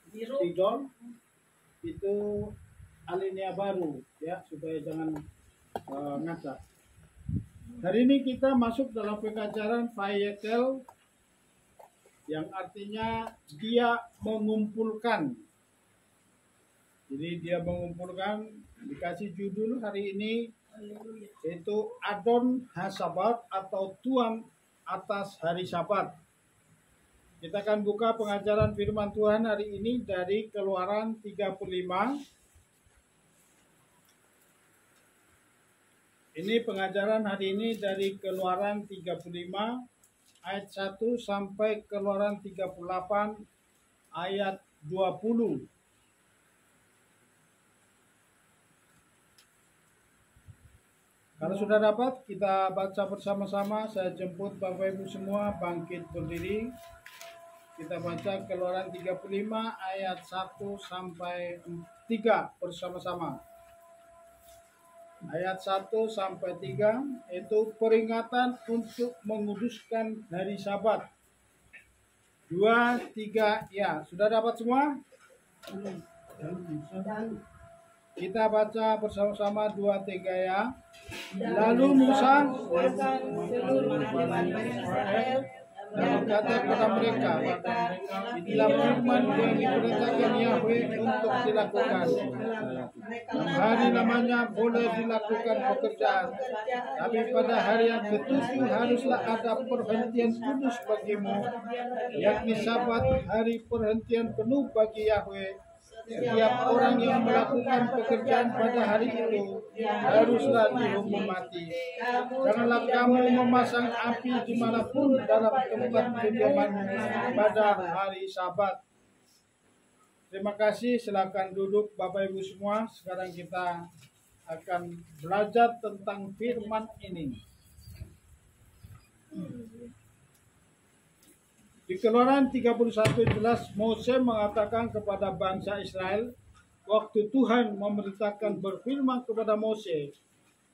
spidol itu alinea baru ya supaya jangan ngaca. Hari ini kita masuk dalam pengajaran Vayekel yang artinya dia mengumpulkan. Jadi dia mengumpulkan, dikasih judul hari ini yaitu Adon HaSabat atau Tuhan atas hari Sabat. Kita akan buka pengajaran firman Tuhan hari ini dari Keluaran 35. Ini pengajaran hari ini dari Keluaran 35 ayat 1 sampai Keluaran 38 ayat 20. Kalau sudah dapat, kita baca bersama-sama. Saya jemput Bapak Ibu semua bangkit berdiri. Kita baca Keluaran 35 ayat 1 sampai 3 bersama-sama. Ayat 1 sampai 3 itu peringatan untuk menguduskan hari Sabat. 2, 3, ya. Sudah dapat semua? Kita baca bersama-sama 2, 3 ya. Lalu Musa dan berkata kepada mereka, inilah firman yang diperintahkan Yahweh untuk dilakukan. 6 hari lamanya boleh dilakukan pekerjaan, tapi pada hari yang ke-7 haruslah ada perhentian kudus bagimu, yakni Sabat, hari perhentian penuh bagi Yahweh. Setiap orang yang melakukan pekerjaan pada hari itu haruslah dihukum mati. Janganlah kamu memasang api dimanapun dalam tempat kediamanmu pada hari Sabat. Terima kasih, silakan duduk Bapak Ibu semua. Sekarang kita akan belajar tentang firman ini. Di Keluaran 31 jelas Mose mengatakan kepada bangsa Israel, waktu Tuhan memerintahkan berfirman kepada Mose,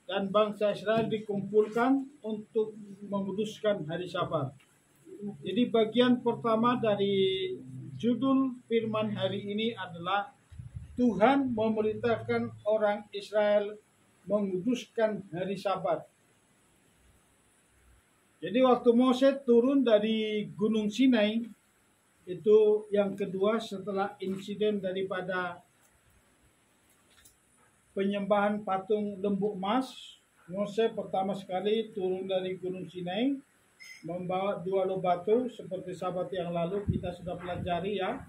dan bangsa Israel dikumpulkan untuk menguduskan hari Sabat. Jadi bagian pertama dari judul firman hari ini adalah Tuhan memerintahkan orang Israel menguduskan hari Sabat. Jadi waktu Mose turun dari Gunung Sinai, itu yang kedua setelah insiden daripada penyembahan patung lembu emas, Mose pertama sekali turun dari Gunung Sinai, membawa 2 loh batu seperti Sabat yang lalu kita sudah pelajari ya,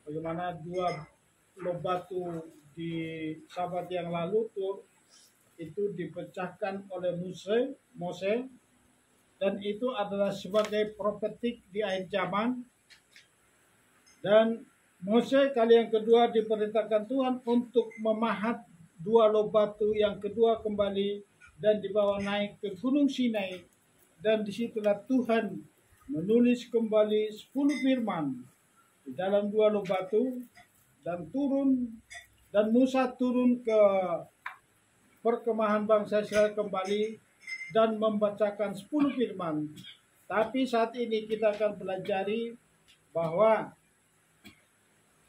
bagaimana 2 loh batu di Sabat yang lalu itu dipecahkan oleh Mose. Dan itu adalah sebagai profetik di akhir zaman. Dan Mose kali yang kedua diperintahkan Tuhan untuk memahat 2 loh batu yang kedua kembali dan dibawa naik ke Gunung Sinai. Dan disitulah Tuhan menulis kembali 10 firman di dalam 2 loh batu dan Musa turun ke perkemahan bangsa Israel kembali dan membacakan 10 firman. Tapi saat ini kita akan pelajari bahwa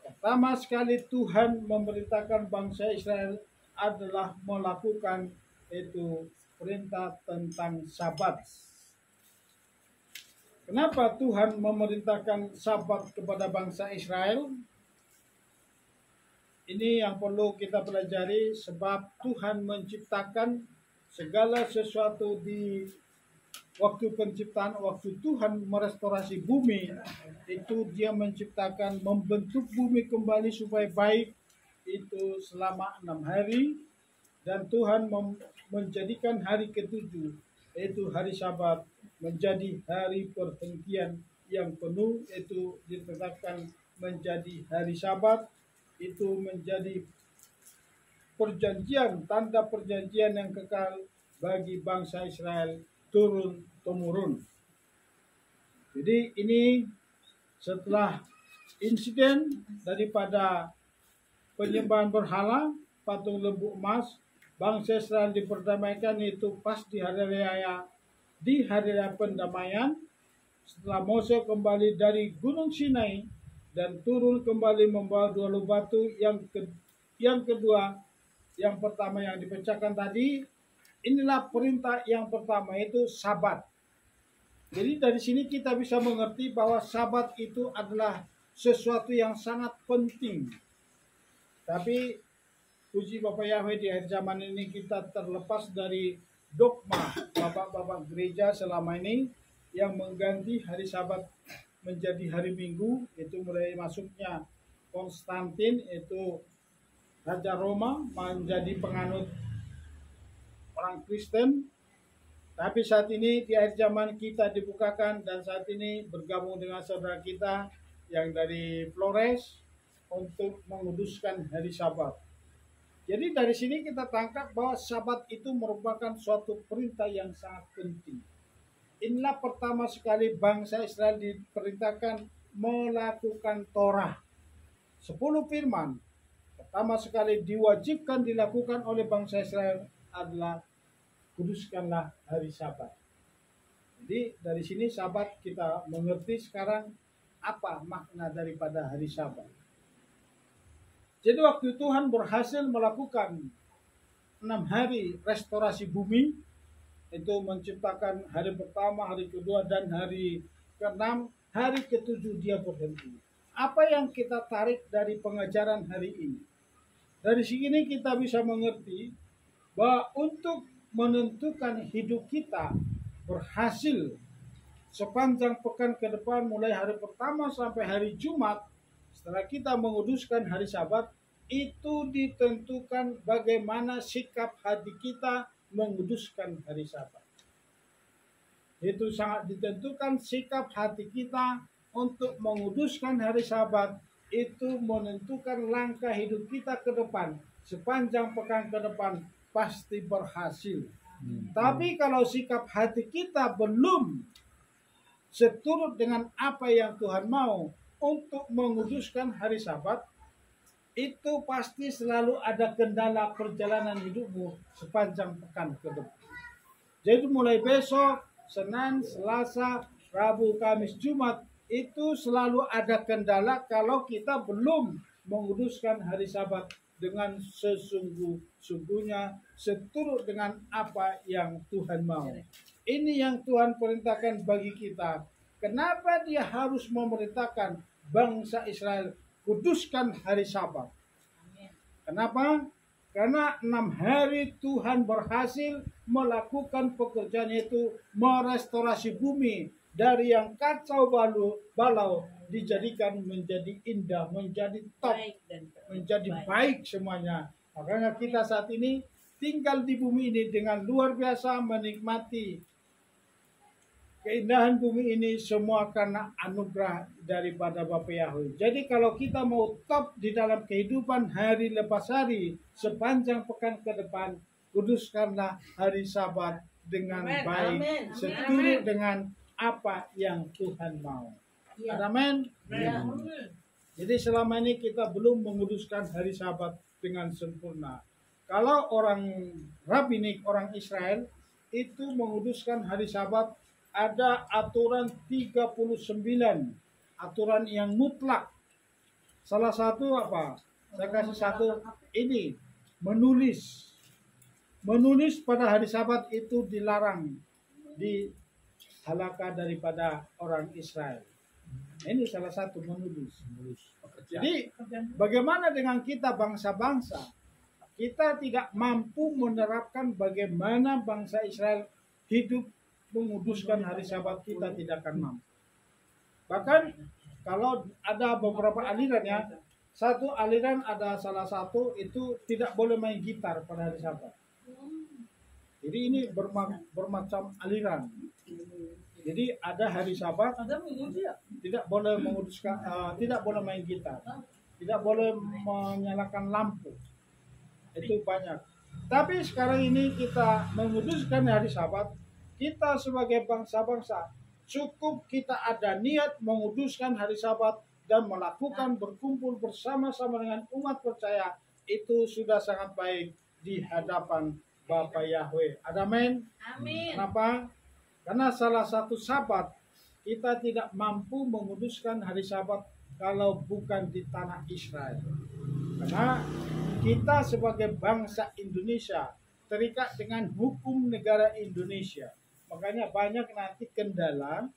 pertama sekali Tuhan memerintahkan bangsa Israel adalah melakukan itu perintah tentang Sabat. Kenapa Tuhan memerintahkan Sabat kepada bangsa Israel? Ini yang perlu kita pelajari, sebab Tuhan menciptakan segala sesuatu di waktu penciptaan, waktu Tuhan merestorasi bumi, itu dia menciptakan, membentuk bumi kembali supaya baik, itu selama 6 hari, dan Tuhan menjadikan hari ke-7, yaitu hari Sabat, menjadi hari perhentian yang penuh, itu ditetapkan menjadi hari Sabat, itu menjadi perjanjian, tanda perjanjian yang kekal bagi bangsa Israel turun-temurun. Jadi ini setelah insiden daripada penyembahan berhala, patung lembu emas, bangsa Israel diperdamaikan itu pas di hari raya pendamaian, setelah Mose kembali dari Gunung Sinai dan turun kembali membawa 2 loh batu yang kedua. Yang pertama yang dipecahkan tadi, Inilah perintah yang pertama, yaitu Sabat. Jadi dari sini kita bisa mengerti bahwa Sabat itu adalah sesuatu yang sangat penting. Tapi puji Bapak Yahweh, di akhir zaman ini kita terlepas dari dogma bapak-bapak gereja selama ini yang mengganti hari Sabat menjadi hari Minggu. Itu mulai masuknya Konstantin, itu Raja Roma, menjadi penganut orang Kristen. Tapi saat ini di akhir zaman kita dibukakan, dan saat ini bergabung dengan saudara kita yang dari Flores untuk menguduskan hari Sabat. Jadi dari sini kita tangkap bahwa Sabat itu merupakan suatu perintah yang sangat penting. Inilah pertama sekali bangsa Israel diperintahkan melakukan Torah. 10 firman pertama sekali diwajibkan dilakukan oleh bangsa Israel adalah kuduskanlah hari Sabat. Jadi dari sini Sabat kita mengerti sekarang apa makna daripada hari Sabat. Jadi waktu Tuhan berhasil melakukan 6 hari restorasi bumi, itu menciptakan hari pertama, hari kedua, dan hari ke-6, hari ke-7 dia berhenti. Apa yang kita tarik dari pengajaran hari ini? Dari sini kita bisa mengerti bahwa untuk menentukan hidup kita berhasil sepanjang pekan ke depan, mulai hari pertama sampai hari Jumat, setelah kita menguduskan hari Sabat, itu ditentukan bagaimana sikap hati kita menguduskan hari Sabat. Itu sangat ditentukan sikap hati kita untuk menguduskan hari Sabat, itu menentukan langkah hidup kita ke depan. Sepanjang pekan ke depan pasti berhasil. Tapi kalau sikap hati kita belum seturut dengan apa yang Tuhan mau untuk menguduskan hari Sabat, itu pasti selalu ada kendala perjalanan hidupmu sepanjang pekan ke depan. Jadi mulai besok, Senin, Selasa, Rabu, Kamis, Jumat, itu selalu ada kendala kalau kita belum menguduskan hari Sabat dengan sesungguh-sungguhnya seturut dengan apa yang Tuhan mau. Ini yang Tuhan perintahkan bagi kita. Kenapa dia harus memerintahkan bangsa Israel kuduskan hari Sabat? Kenapa? Karena 6 hari Tuhan berhasil melakukan pekerjaan, itu merestorasi bumi dari yang kacau balau dijadikan menjadi indah, menjadi top, menjadi baik semuanya. Makanya kita saat ini tinggal di bumi ini dengan luar biasa menikmati keindahan bumi ini, semua karena anugerah daripada Bapa Yahweh. Jadi kalau kita mau top di dalam kehidupan hari lepas hari sepanjang pekan ke depan, kuduskanlah hari Sabat dengan baik, seturut dengan apa yang Tuhan mau. Amin. Jadi selama ini kita belum menguduskan hari Sabat dengan sempurna. Kalau orang Rabbinik, orang Israel, itu menguduskan hari Sabat, ada aturan 39 aturan yang mutlak. Salah satu apa? Saya kasih satu, ini menulis pada hari Sabat itu dilarang di halaka daripada orang Israel. Ini salah satu menulis. Jadi bagaimana dengan kita bangsa-bangsa? Kita tidak mampu menerapkan bagaimana bangsa Israel hidup menguduskan hari Sabat, kita tidak akan mampu. Bahkan kalau ada beberapa aliran ya, satu aliran ada salah satu itu tidak boleh main gitar pada hari Sabat. Jadi ini bermacam aliran. Jadi ada hari Sabat tidak boleh menguduskan, tidak boleh main gitar, tidak boleh menyalakan lampu. Itu banyak. Tapi sekarang ini kita menguduskan hari Sabat. Kita sebagai bangsa-bangsa cukup kita ada niat menguduskan hari Sabat dan melakukan berkumpul bersama-sama dengan umat percaya, itu sudah sangat baik di hadapan Bapa Yahweh. Amin. Kenapa? Karena salah satu Sabat kita tidak mampu menguduskan hari Sabat kalau bukan di tanah Israel. Karena kita sebagai bangsa Indonesia terikat dengan hukum negara Indonesia. Makanya banyak nanti kendala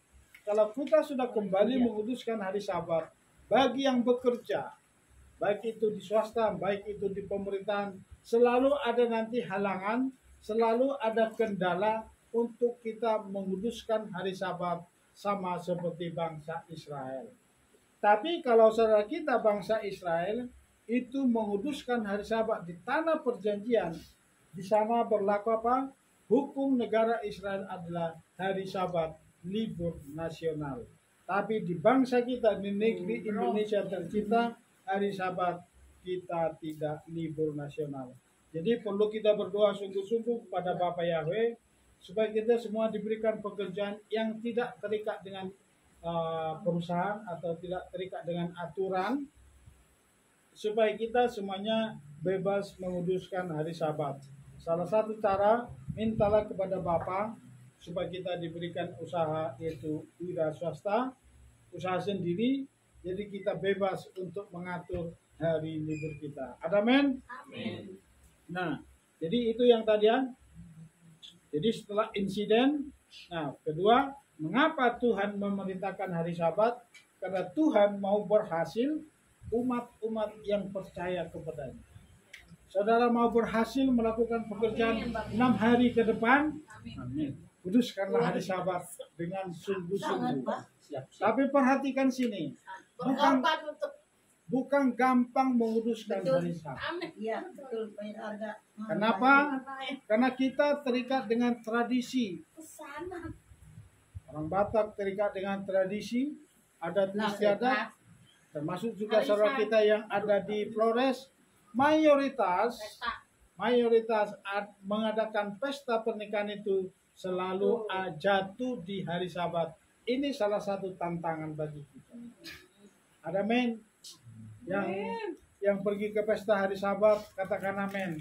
kalau kita sudah kembali menguduskan hari Sabat bagi yang bekerja, baik itu di swasta, baik itu di pemerintahan, selalu ada nanti halangan, selalu ada kendala untuk kita menguduskan hari Sabat sama seperti bangsa Israel. Tapi kalau saudara kita bangsa Israel itu menguduskan hari Sabat di tanah perjanjian, di sana berlaku apa? Hukum negara Israel adalah hari Sabat libur nasional. Tapi di bangsa kita, di negeri Indonesia tercinta, hari Sabat kita tidak libur nasional. Jadi perlu kita berdoa sungguh-sungguh kepada Bapa Yahweh supaya kita semua diberikan pekerjaan yang tidak terikat dengan perusahaan atau tidak terikat dengan aturan, supaya kita semuanya bebas menguduskan hari Sabat. Salah satu cara, mintalah kepada Bapa supaya kita diberikan usaha, yaitu wira swasta, usaha sendiri, jadi kita bebas untuk mengatur hari libur kita. Amin. Nah, jadi itu yang tadi ya. Jadi setelah insiden, nah kedua, mengapa Tuhan memerintahkan hari Sabat? Karena Tuhan mau berhasil umat-umat yang percaya kepadanya. Saudara mau berhasil melakukan pekerjaan 6 hari ke depan, amin. Kuduskanlah hari Sabat dengan sungguh-sungguh. Tapi perhatikan sini, bukan gampang menguduskan hari Sabat. Iya, betul. Kenapa? Karena kita terikat dengan tradisi. Orang Batak terikat dengan tradisi, adat istiadat, termasuk juga saudara kita yang ada di Flores, mayoritas mengadakan pesta pernikahan itu selalu jatuh di hari Sabat. Ini salah satu tantangan bagi kita. Ada men yang pergi ke pesta hari Sabat, katakan amin.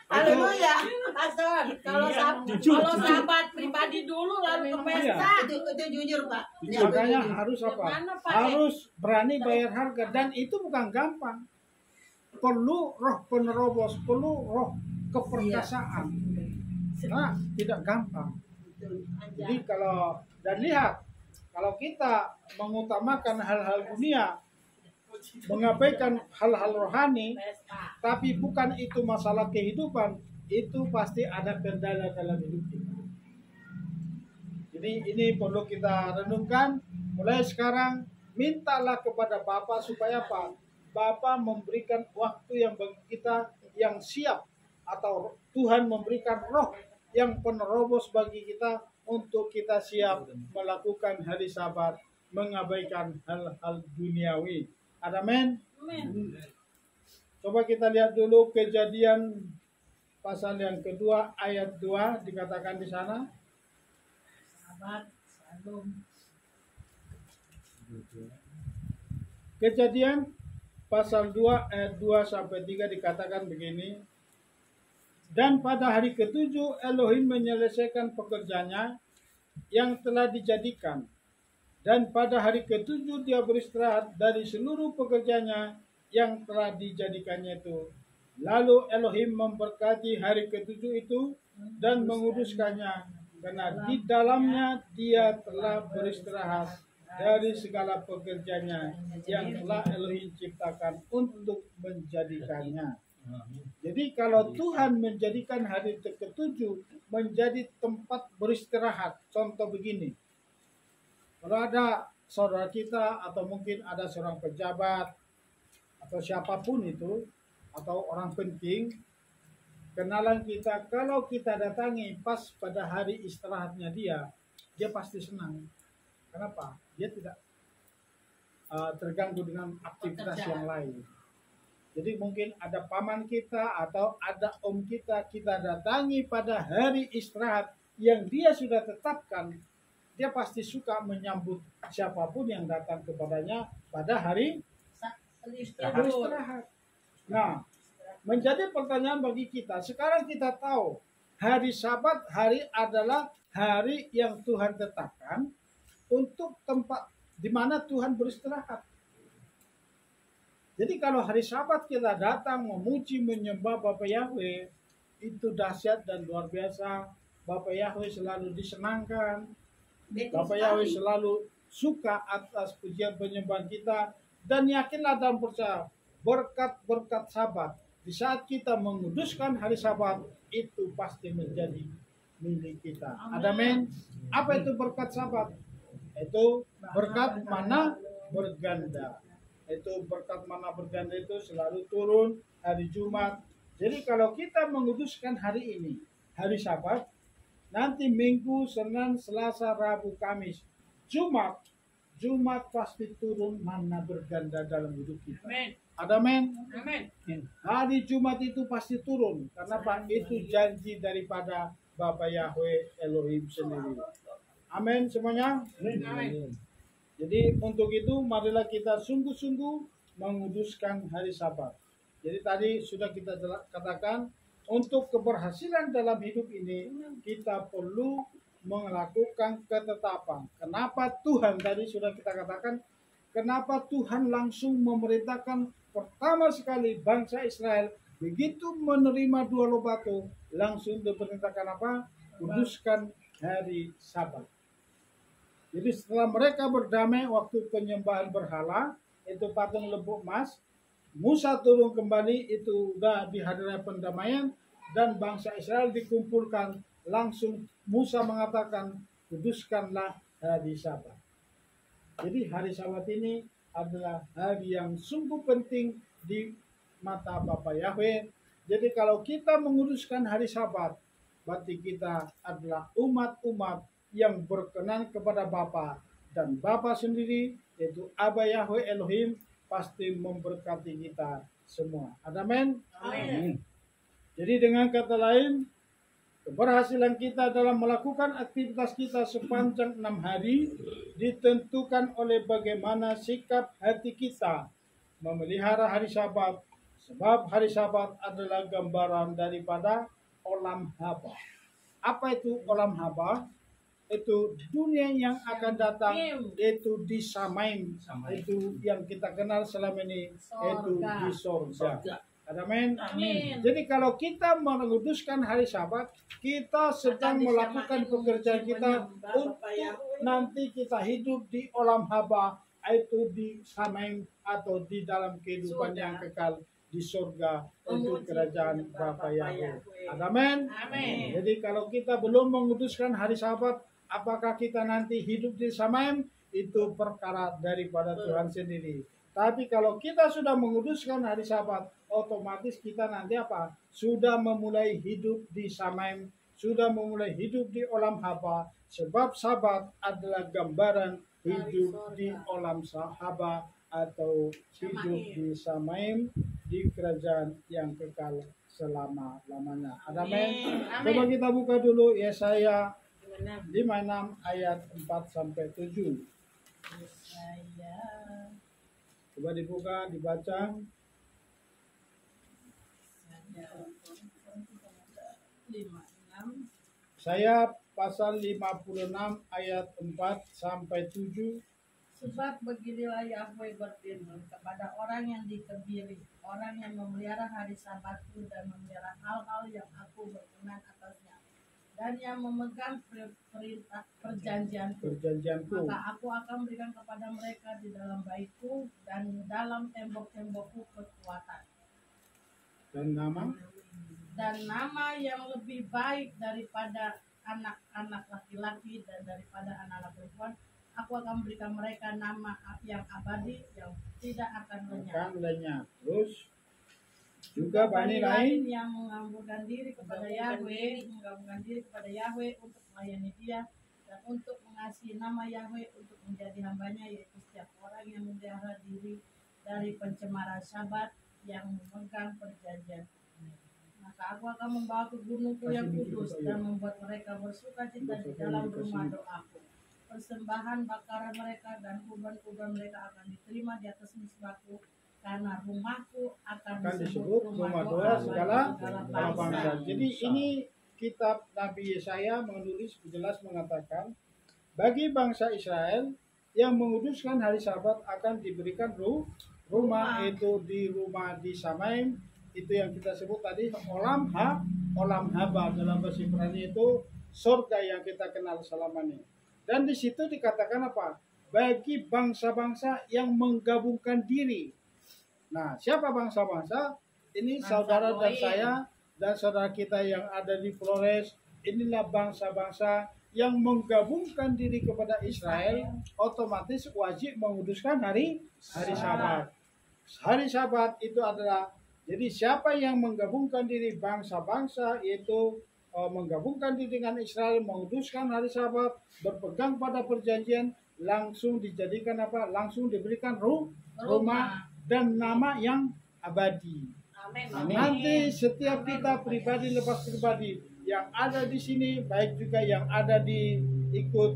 Haleluya, Pastor. Kalau Sabat pribadi dulu lalu ke pesta, itu jujur, Pak. Makanya harus apa? Harus berani bayar harga, dan itu bukan gampang. Perlu roh penerobos, perlu roh keperkasaan. Nah, tidak gampang. Jadi dan lihat, kalau kita mengutamakan hal-hal dunia, mengabaikan hal-hal rohani, tapi bukan itu masalah kehidupan, itu pasti ada kendala dalam hidup kita. Jadi ini perlu kita renungkan. Mulai sekarang, mintalah kepada Bapa supaya apa? Bapa memberikan waktu yang bagi kita yang siap, atau Tuhan memberikan roh yang penerobos bagi kita untuk kita siap melakukan hari Sabat, mengabaikan hal-hal duniawi. Amin. Coba kita lihat dulu Kejadian pasal yang kedua ayat 2, dikatakan di sana. Kejadian pasal 2 ayat 2 sampai 3 dikatakan begini. Dan pada hari ketujuh Elohim menyelesaikan pekerjaannya yang telah dijadikan. Dan pada hari ketujuh dia beristirahat dari seluruh pekerjaannya yang telah dijadikannya itu. Lalu Elohim memberkati hari ketujuh itu dan menguduskannya, karena di dalamnya dia telah beristirahat dari segala pekerjaannya yang telah Elohim ciptakan untuk menjadikannya. Jadi kalau Tuhan menjadikan hari ketujuh menjadi tempat beristirahat, contoh begini, kalau ada saudara kita atau mungkin ada seorang pejabat atau siapapun itu, atau orang penting, kenalan kita, kalau kita datangi pas pada hari istirahatnya dia pasti senang. Kenapa? Dia tidak terganggu dengan aktivitas yang lain. Jadi mungkin ada paman kita atau ada om kita datangi pada hari istirahat yang dia sudah tetapkan, dia pasti suka menyambut siapapun yang datang kepadanya pada hari istirahat. Nah, menjadi pertanyaan bagi kita, sekarang kita tahu hari Sabat adalah hari yang Tuhan tetapkan untuk tempat di mana Tuhan beristirahat. Jadi kalau hari Sabat kita datang memuji menyembah Bapa Yahweh, itu dahsyat dan luar biasa. Bapa Yahweh selalu disenangkan. Bapa Yahweh selalu suka atas pujian penyembahan kita. Dan yakinlah dan percaya berkat-berkat Sabat. Di saat kita menguduskan hari Sabat, itu pasti menjadi milik kita. Amin. Apa itu berkat Sabat? Itu berkat mana berganda. Itu berkat mana berganda itu selalu turun hari Jumat. Jadi kalau kita menguduskan hari ini, hari Sabat, nanti Minggu, Senin, Selasa, Rabu, Kamis, Jumat pasti turun mana berganda dalam hidup kita. Amin. Hari Jumat itu pasti turun. Karena Pak itu janji daripada Bapa Yahweh Elohim sendiri. Amin semuanya. Amin. Jadi untuk itu marilah kita sungguh-sungguh menguduskan hari Sabat. Jadi tadi sudah kita katakan untuk keberhasilan dalam hidup ini kita perlu melakukan ketetapan. Kenapa Tuhan tadi sudah kita katakan, kenapa Tuhan langsung memerintahkan pertama sekali bangsa Israel begitu menerima 2 loh batu langsung diperintahkan apa? Kuduskan hari Sabat. Jadi setelah mereka berdamai waktu penyembahan berhala, itu patung lembu emas, Musa turun kembali, itu udah di hadirat pendamaian, dan bangsa Israel dikumpulkan, langsung Musa mengatakan, kuduskanlah hari Sabat. Jadi hari Sabat ini adalah hari yang sungguh penting di mata Bapa Yahweh. Jadi kalau kita menguduskan hari Sabat, berarti kita adalah umat-umat yang berkenan kepada Bapa, dan Bapa sendiri yaitu Abba Yahweh Elohim pasti memberkati kita semua. Amin. Amin. Jadi dengan kata lain, keberhasilan kita dalam melakukan aktivitas kita sepanjang 6 hari ditentukan oleh bagaimana sikap hati kita memelihara hari Sabat, sebab hari Sabat adalah gambaran daripada olam haba. Apa itu olam haba? Itu dunia yang akan datang, itu di Samaim, itu yang kita kenal selama ini, itu di sorga. Amin. Jadi kalau kita menguduskan hari Sabat, kita sedang melakukan pekerjaan kita untuk nanti kita hidup di olam haba, itu di Samaim atau di dalam kehidupan yang kekal di surga untuk kerajaan Bapa Yahweh. Amin. Jadi kalau kita belum menguduskan hari Sabat, apakah kita nanti hidup di Samaim? Itu perkara daripada Tuhan sendiri. Tapi kalau kita sudah menguduskan hari Sabat, otomatis kita nanti apa? Sudah memulai hidup di Samaim, sudah memulai hidup di olam haba. Sebab Sabat adalah gambaran hidup di olam haba atau hidup di Samaim, di kerajaan yang kekal selama-lamanya. Amin. Coba kita buka dulu Yesaya 56 ayat 4 sampai 7. Coba dibuka, dibaca. Saya pasal 56 ayat 4 sampai 7. Sebab beginilah Yahweh berfirman kepada orang yang dikebiri, orang yang memelihara hari Sabatku dan memelihara hal-hal yang aku berkenan atasnya, dan yang memegang perintah perjanjianku, maka aku akan berikan kepada mereka di dalam baitku dan dalam tembok-tembokku kekuatan. Dan nama yang lebih baik daripada anak-anak laki-laki dan daripada anak-anak perempuan. Aku akan berikan mereka nama yang abadi yang tidak akan lenyap. Terus juga bani lain yang menggabungkan diri kepada Yahweh, untuk melayani Dia dan untuk mengasihi nama Yahweh, untuk menjadi hambanya, yaitu setiap orang yang memelihara diri dari pencemaran Sabat, yang memegang perjanjian. Maka aku akan membawa ke gunungku yang kudus dan membuat mereka bersukacita di dalam rumah doaku. Persembahan bakaran mereka dan kurban-kurban mereka akan diterima di atas misbahku, karena rumahku akan disebut rumah doa segala bangsa. Jadi ini kitab Nabi Yesaya menulis jelas mengatakan bagi bangsa Israel yang menguduskan hari Sabat akan diberikan Rumah itu di rumah di Samaim, itu yang kita sebut tadi olam haba dalam bahasa Ibrani itu surga yang kita kenal selama ini. Dan di situ dikatakan apa? Bagi bangsa-bangsa yang menggabungkan diri. Nah, siapa bangsa-bangsa? Ini saudara dan saya dan saudara kita yang ada di Flores. Inilah bangsa-bangsa yang menggabungkan diri kepada Israel, otomatis wajib menguduskan hari Sabat. Hari Sabat itu adalah, jadi siapa yang menggabungkan diri bangsa-bangsa yaitu menggabungkan diri dengan Israel, menguduskan hari Sabat, berpegang pada perjanjian, langsung dijadikan apa? Langsung diberikan rumah dan nama yang abadi. Amin. Nanti setiap kita pribadi lepas pribadi yang ada di sini, baik juga yang ada di ikut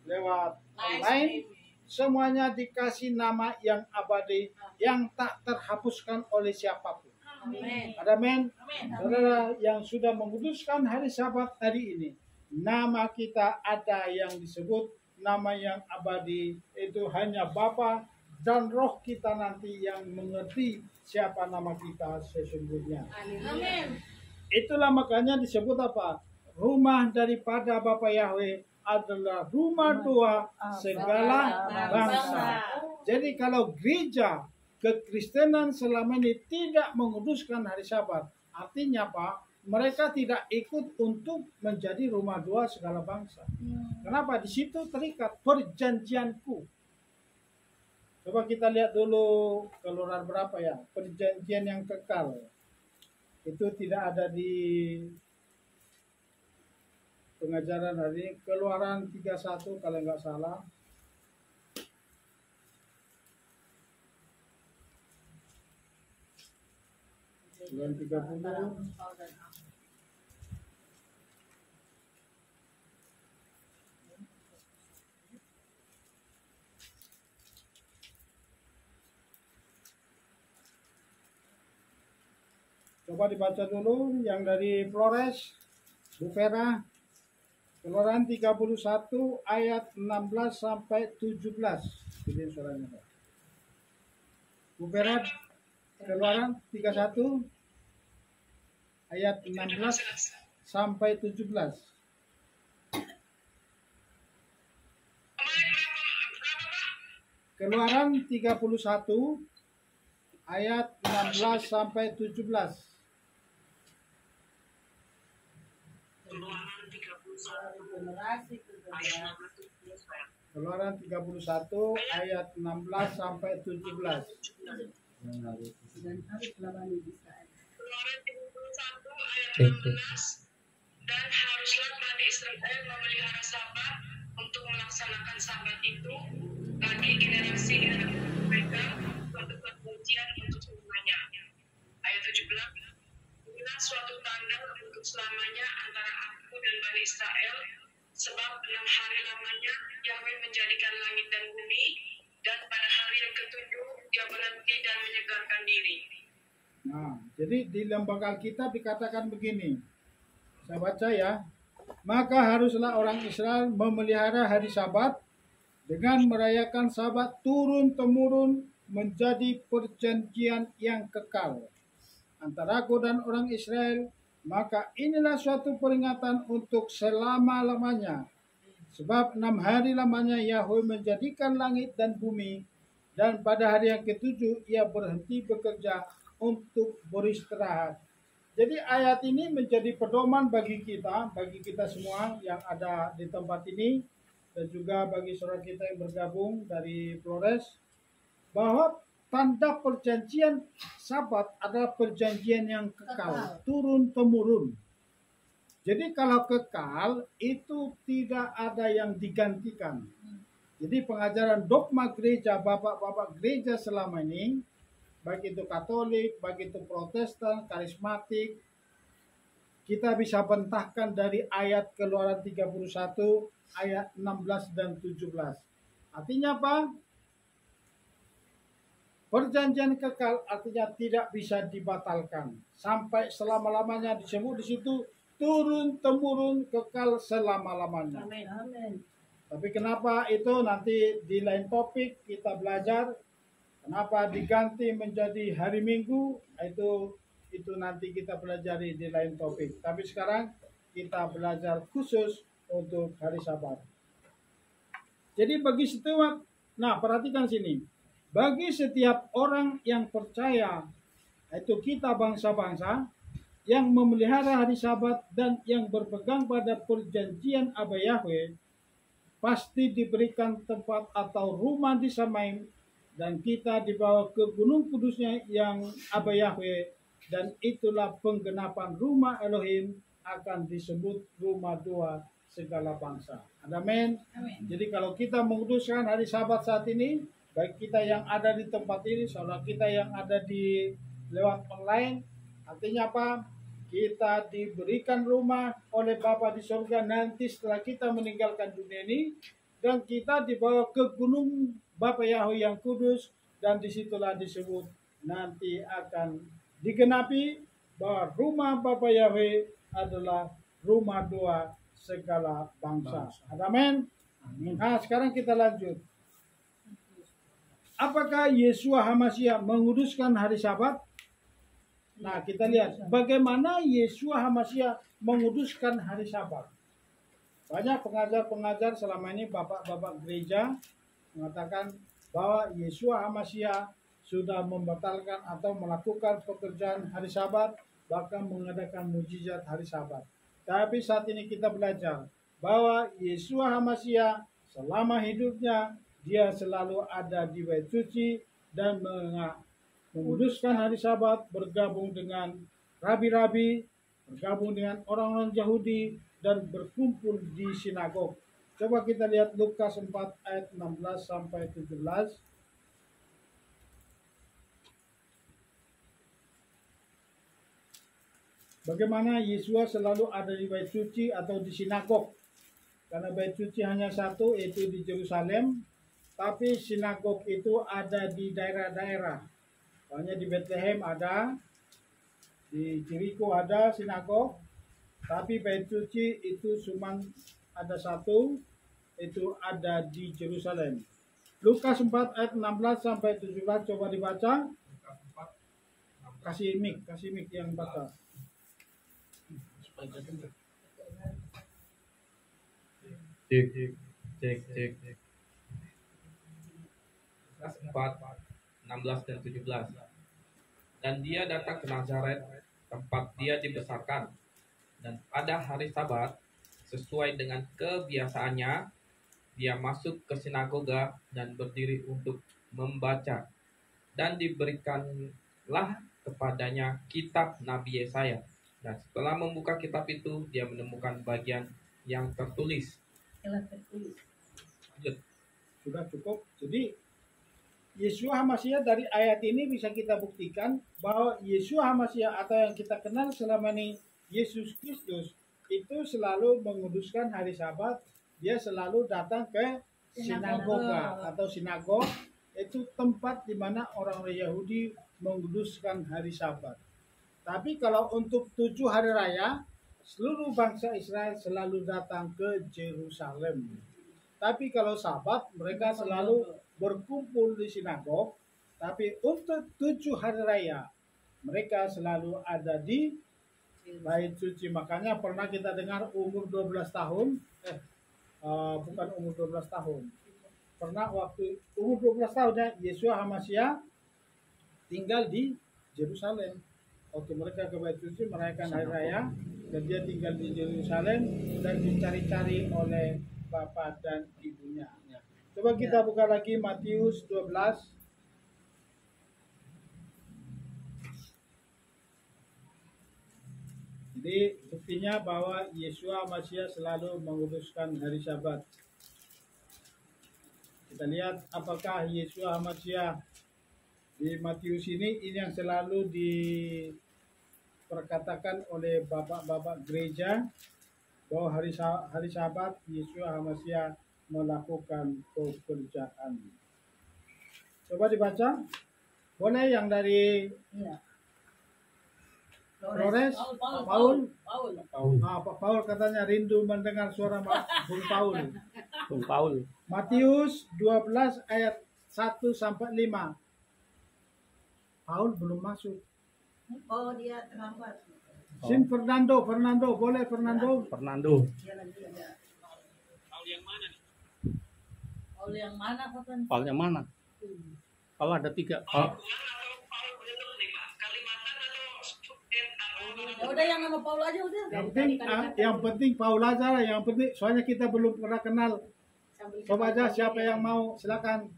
lewat online, semuanya dikasih nama yang abadi yang tak terhapuskan oleh siapapun. Amin. Amin. Saudara yang sudah menguduskan hari Sabat hari ini, nama kita ada yang disebut nama yang abadi, itu hanya Bapa dan Roh kita nanti yang mengerti siapa nama kita sesungguhnya. Amin. Itulah makanya disebut apa? Rumah daripada Bapa Yahweh adalah rumah doa segala bangsa. Jadi kalau gereja kekristenan selama ini tidak menguduskan hari Sabat, artinya apa? Mereka tidak ikut untuk menjadi rumah doa segala bangsa. Kenapa? Di situ terikat perjanjianku. Coba kita lihat dulu Keluaran berapa ya? Perjanjian yang kekal. Itu tidak ada di pengajaran hari ini. Keluaran 31 kalau nggak salah. Keluaran 30. Coba dibaca dulu yang dari Flores, Bu Vera. Keluaran 31 ayat 16 sampai 17. Ini suaranya, Pak. Bu Vera, Keluaran 31 ayat 16 sampai 17. Keluaran 31 ayat 16 sampai 17. Keluaran 31 ayat 16 sampai 17. Keluaran 31 ayat 16, dan haruslah Bani Israel memelihara Sabat untuk melaksanakan Sabat itu bagi generasi mereka suatu perjanjian untuk selamanya. Ayat 17, inilah suatu tanda untuk selamanya antara aku dan Bani Israel, sebab 6 hari lamanya Yahweh menjadikan langit dan bumi, dan pada hari yang ketujuh dia berhenti dan menyegarkan diri. Nah, jadi di lembaga Alkitab dikatakan begini. Saya baca ya. Maka haruslah orang Israel memelihara hari Sabat dengan merayakan Sabat turun-temurun menjadi perjanjian yang kekal antara aku dan orang Israel. Maka inilah suatu peringatan untuk selama-lamanya. Sebab 6 hari lamanya Yahweh menjadikan langit dan bumi, dan pada hari yang ketujuh ia berhenti bekerja untuk beristirahat. Jadi ayat ini menjadi pedoman bagi kita semua yang ada di tempat ini, dan juga bagi saudara kita yang bergabung dari Flores, bahwa tanda perjanjian Sabat adalah perjanjian yang kekal, turun-temurun. Jadi kalau kekal itu tidak ada yang digantikan. Jadi pengajaran dogma gereja, bapak-bapak gereja selama ini, baik itu Katolik, baik itu Protestan, karismatik, kita bisa bentahkan dari ayat Keluaran 31, ayat 16 dan 17. Artinya apa? Perjanjian kekal artinya tidak bisa dibatalkan. Sampai selama-lamanya disebut di situ turun-temurun kekal selama-lamanya. Amin. Tapi kenapa itu nanti di lain topik kita belajar. Kenapa diganti menjadi hari Minggu? Itu nanti kita pelajari di lain topik. Tapi sekarang kita belajar khusus untuk hari Sabat. Jadi bagi setiap, nah perhatikan sini. Bagi setiap orang yang percaya, itu kita bangsa-bangsa yang memelihara hari Sabat dan yang berpegang pada perjanjian Aba Yahweh, pasti diberikan tempat atau rumah di Samaim, dan kita dibawa ke gunung kudusnya yang Aba Yahweh, dan itulah penggenapan rumah Elohim akan disebut rumah doa segala bangsa. Amin. Jadi kalau kita menguduskan hari Sabat saat ini, baik kita yang ada di tempat ini, saudara kita yang ada di lewat online, artinya apa? Kita diberikan rumah oleh Bapa di surga nanti setelah kita meninggalkan dunia ini, dan kita dibawa ke gunung Bapa Yahweh yang kudus, dan disitulah disebut nanti akan digenapi bahwa rumah Bapa Yahweh adalah rumah doa segala bangsa. Amin. Nah sekarang kita lanjut. Apakah Yeshua HaMashiach menguduskan hari Sabat? Nah kita lihat bagaimana Yeshua HaMashiach menguduskan hari Sabat. Banyak pengajar-pengajar selama ini bapak-bapak gereja mengatakan bahwa Yeshua HaMashiach sudah membatalkan atau melakukan pekerjaan hari Sabat, bahkan mengadakan mujizat hari Sabat. Tapi saat ini kita belajar bahwa Yeshua HaMashiach selama hidupnya dia selalu ada di bait suci dan menguduskan hari Sabat, bergabung dengan rabi-rabi, bergabung dengan orang-orang Yahudi, dan berkumpul di sinagog. Coba kita lihat Lukas 4 ayat 16 sampai 17. Bagaimana Yeshua selalu ada di bait suci atau di sinagog. Karena bait suci hanya satu, yaitu di Yerusalem. Tapi sinagog itu ada di daerah-daerah. Soalnya di Bethlehem ada, di Jericho ada sinagog. Tapi bait suci itu cuma ada satu, itu ada di Yerusalem. Lukas 4 ayat 16 sampai 17, coba dibaca. Kasih mic yang baca. Cek. Lukas 4, 16 dan 17. Dan dia datang ke Nazaret, tempat dia dibesarkan. Dan pada hari Sabat, sesuai dengan kebiasaannya, dia masuk ke sinagoga dan berdiri untuk membaca. Dan diberikanlah kepadanya kitab Nabi Yesaya. Dan setelah membuka kitab itu, dia menemukan bagian yang tertulis. Sudah cukup. Jadi Yeshua HaMashiach dari ayat ini bisa kita buktikan bahwa Yeshua HaMashiach atau yang kita kenal selama ini Yesus Kristus itu selalu menguduskan hari Sabat. Dia selalu datang ke sinagoga atau sinagog, itu tempat di mana orang Yahudi menguduskan hari Sabat. Tapi kalau untuk 7 hari raya, seluruh bangsa Israel selalu datang ke Yerusalem. Tapi kalau Sabat, mereka selalu berkumpul di sinagog. Tapi untuk 7 hari raya, mereka selalu ada di bait suci. Makanya pernah kita dengar umur 12 tahun, bukan umur 12 tahun. Pernah waktu umur 12 tahunnya, Yeshua HaMashiach tinggal di Yerusalem. Waktu mereka ke bait suci merayakan hari raya, dan dia tinggal di Yerusalem dan dicari-cari oleh bapak dan ibunya. Coba kita buka lagi Matius 12. Jadi buktinya bahwa Yeshua HaMashiach selalu menguduskan hari Sabat. Kita lihat apakah Yeshua HaMashiach di Matius ini yang selalu diperkatakan oleh bapak-bapak gereja bahwa hari Sabat Yeshua HaMashiach melakukan pekerjaan. Coba dibaca. Boleh yang dari Flores, Paul. Pak Paul katanya rindu mendengar suara Bung Paul. Bung Paul. Matius 12 ayat 1 sampai 5. Paul belum masuk. Oh, dia terlambat. Sin Fernando, boleh Fernando? Fernando. Paul yang mana katanya? Paul yang mana? Kalau ada 3. Oh, Ya udah yang nama Paul aja udah. Yang penting Paul aja lah, yang penting soalnya kita belum pernah kenal. Coba aja siapa yang mau, silakan.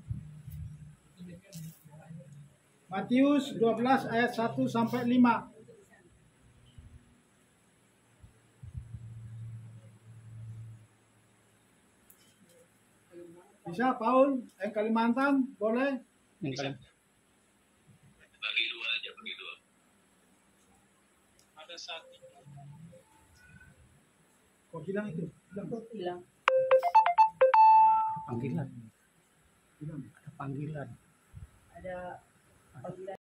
Matius 12 ayat 1 sampai 5. Bisa Paul, Kalimantan, boleh? yang kalian. Bagi dua aja, bagi dua. Ada satu. Kok bilang itu? Bilang. Panggilan. Bilang. Ada panggilan. Ada panggilan.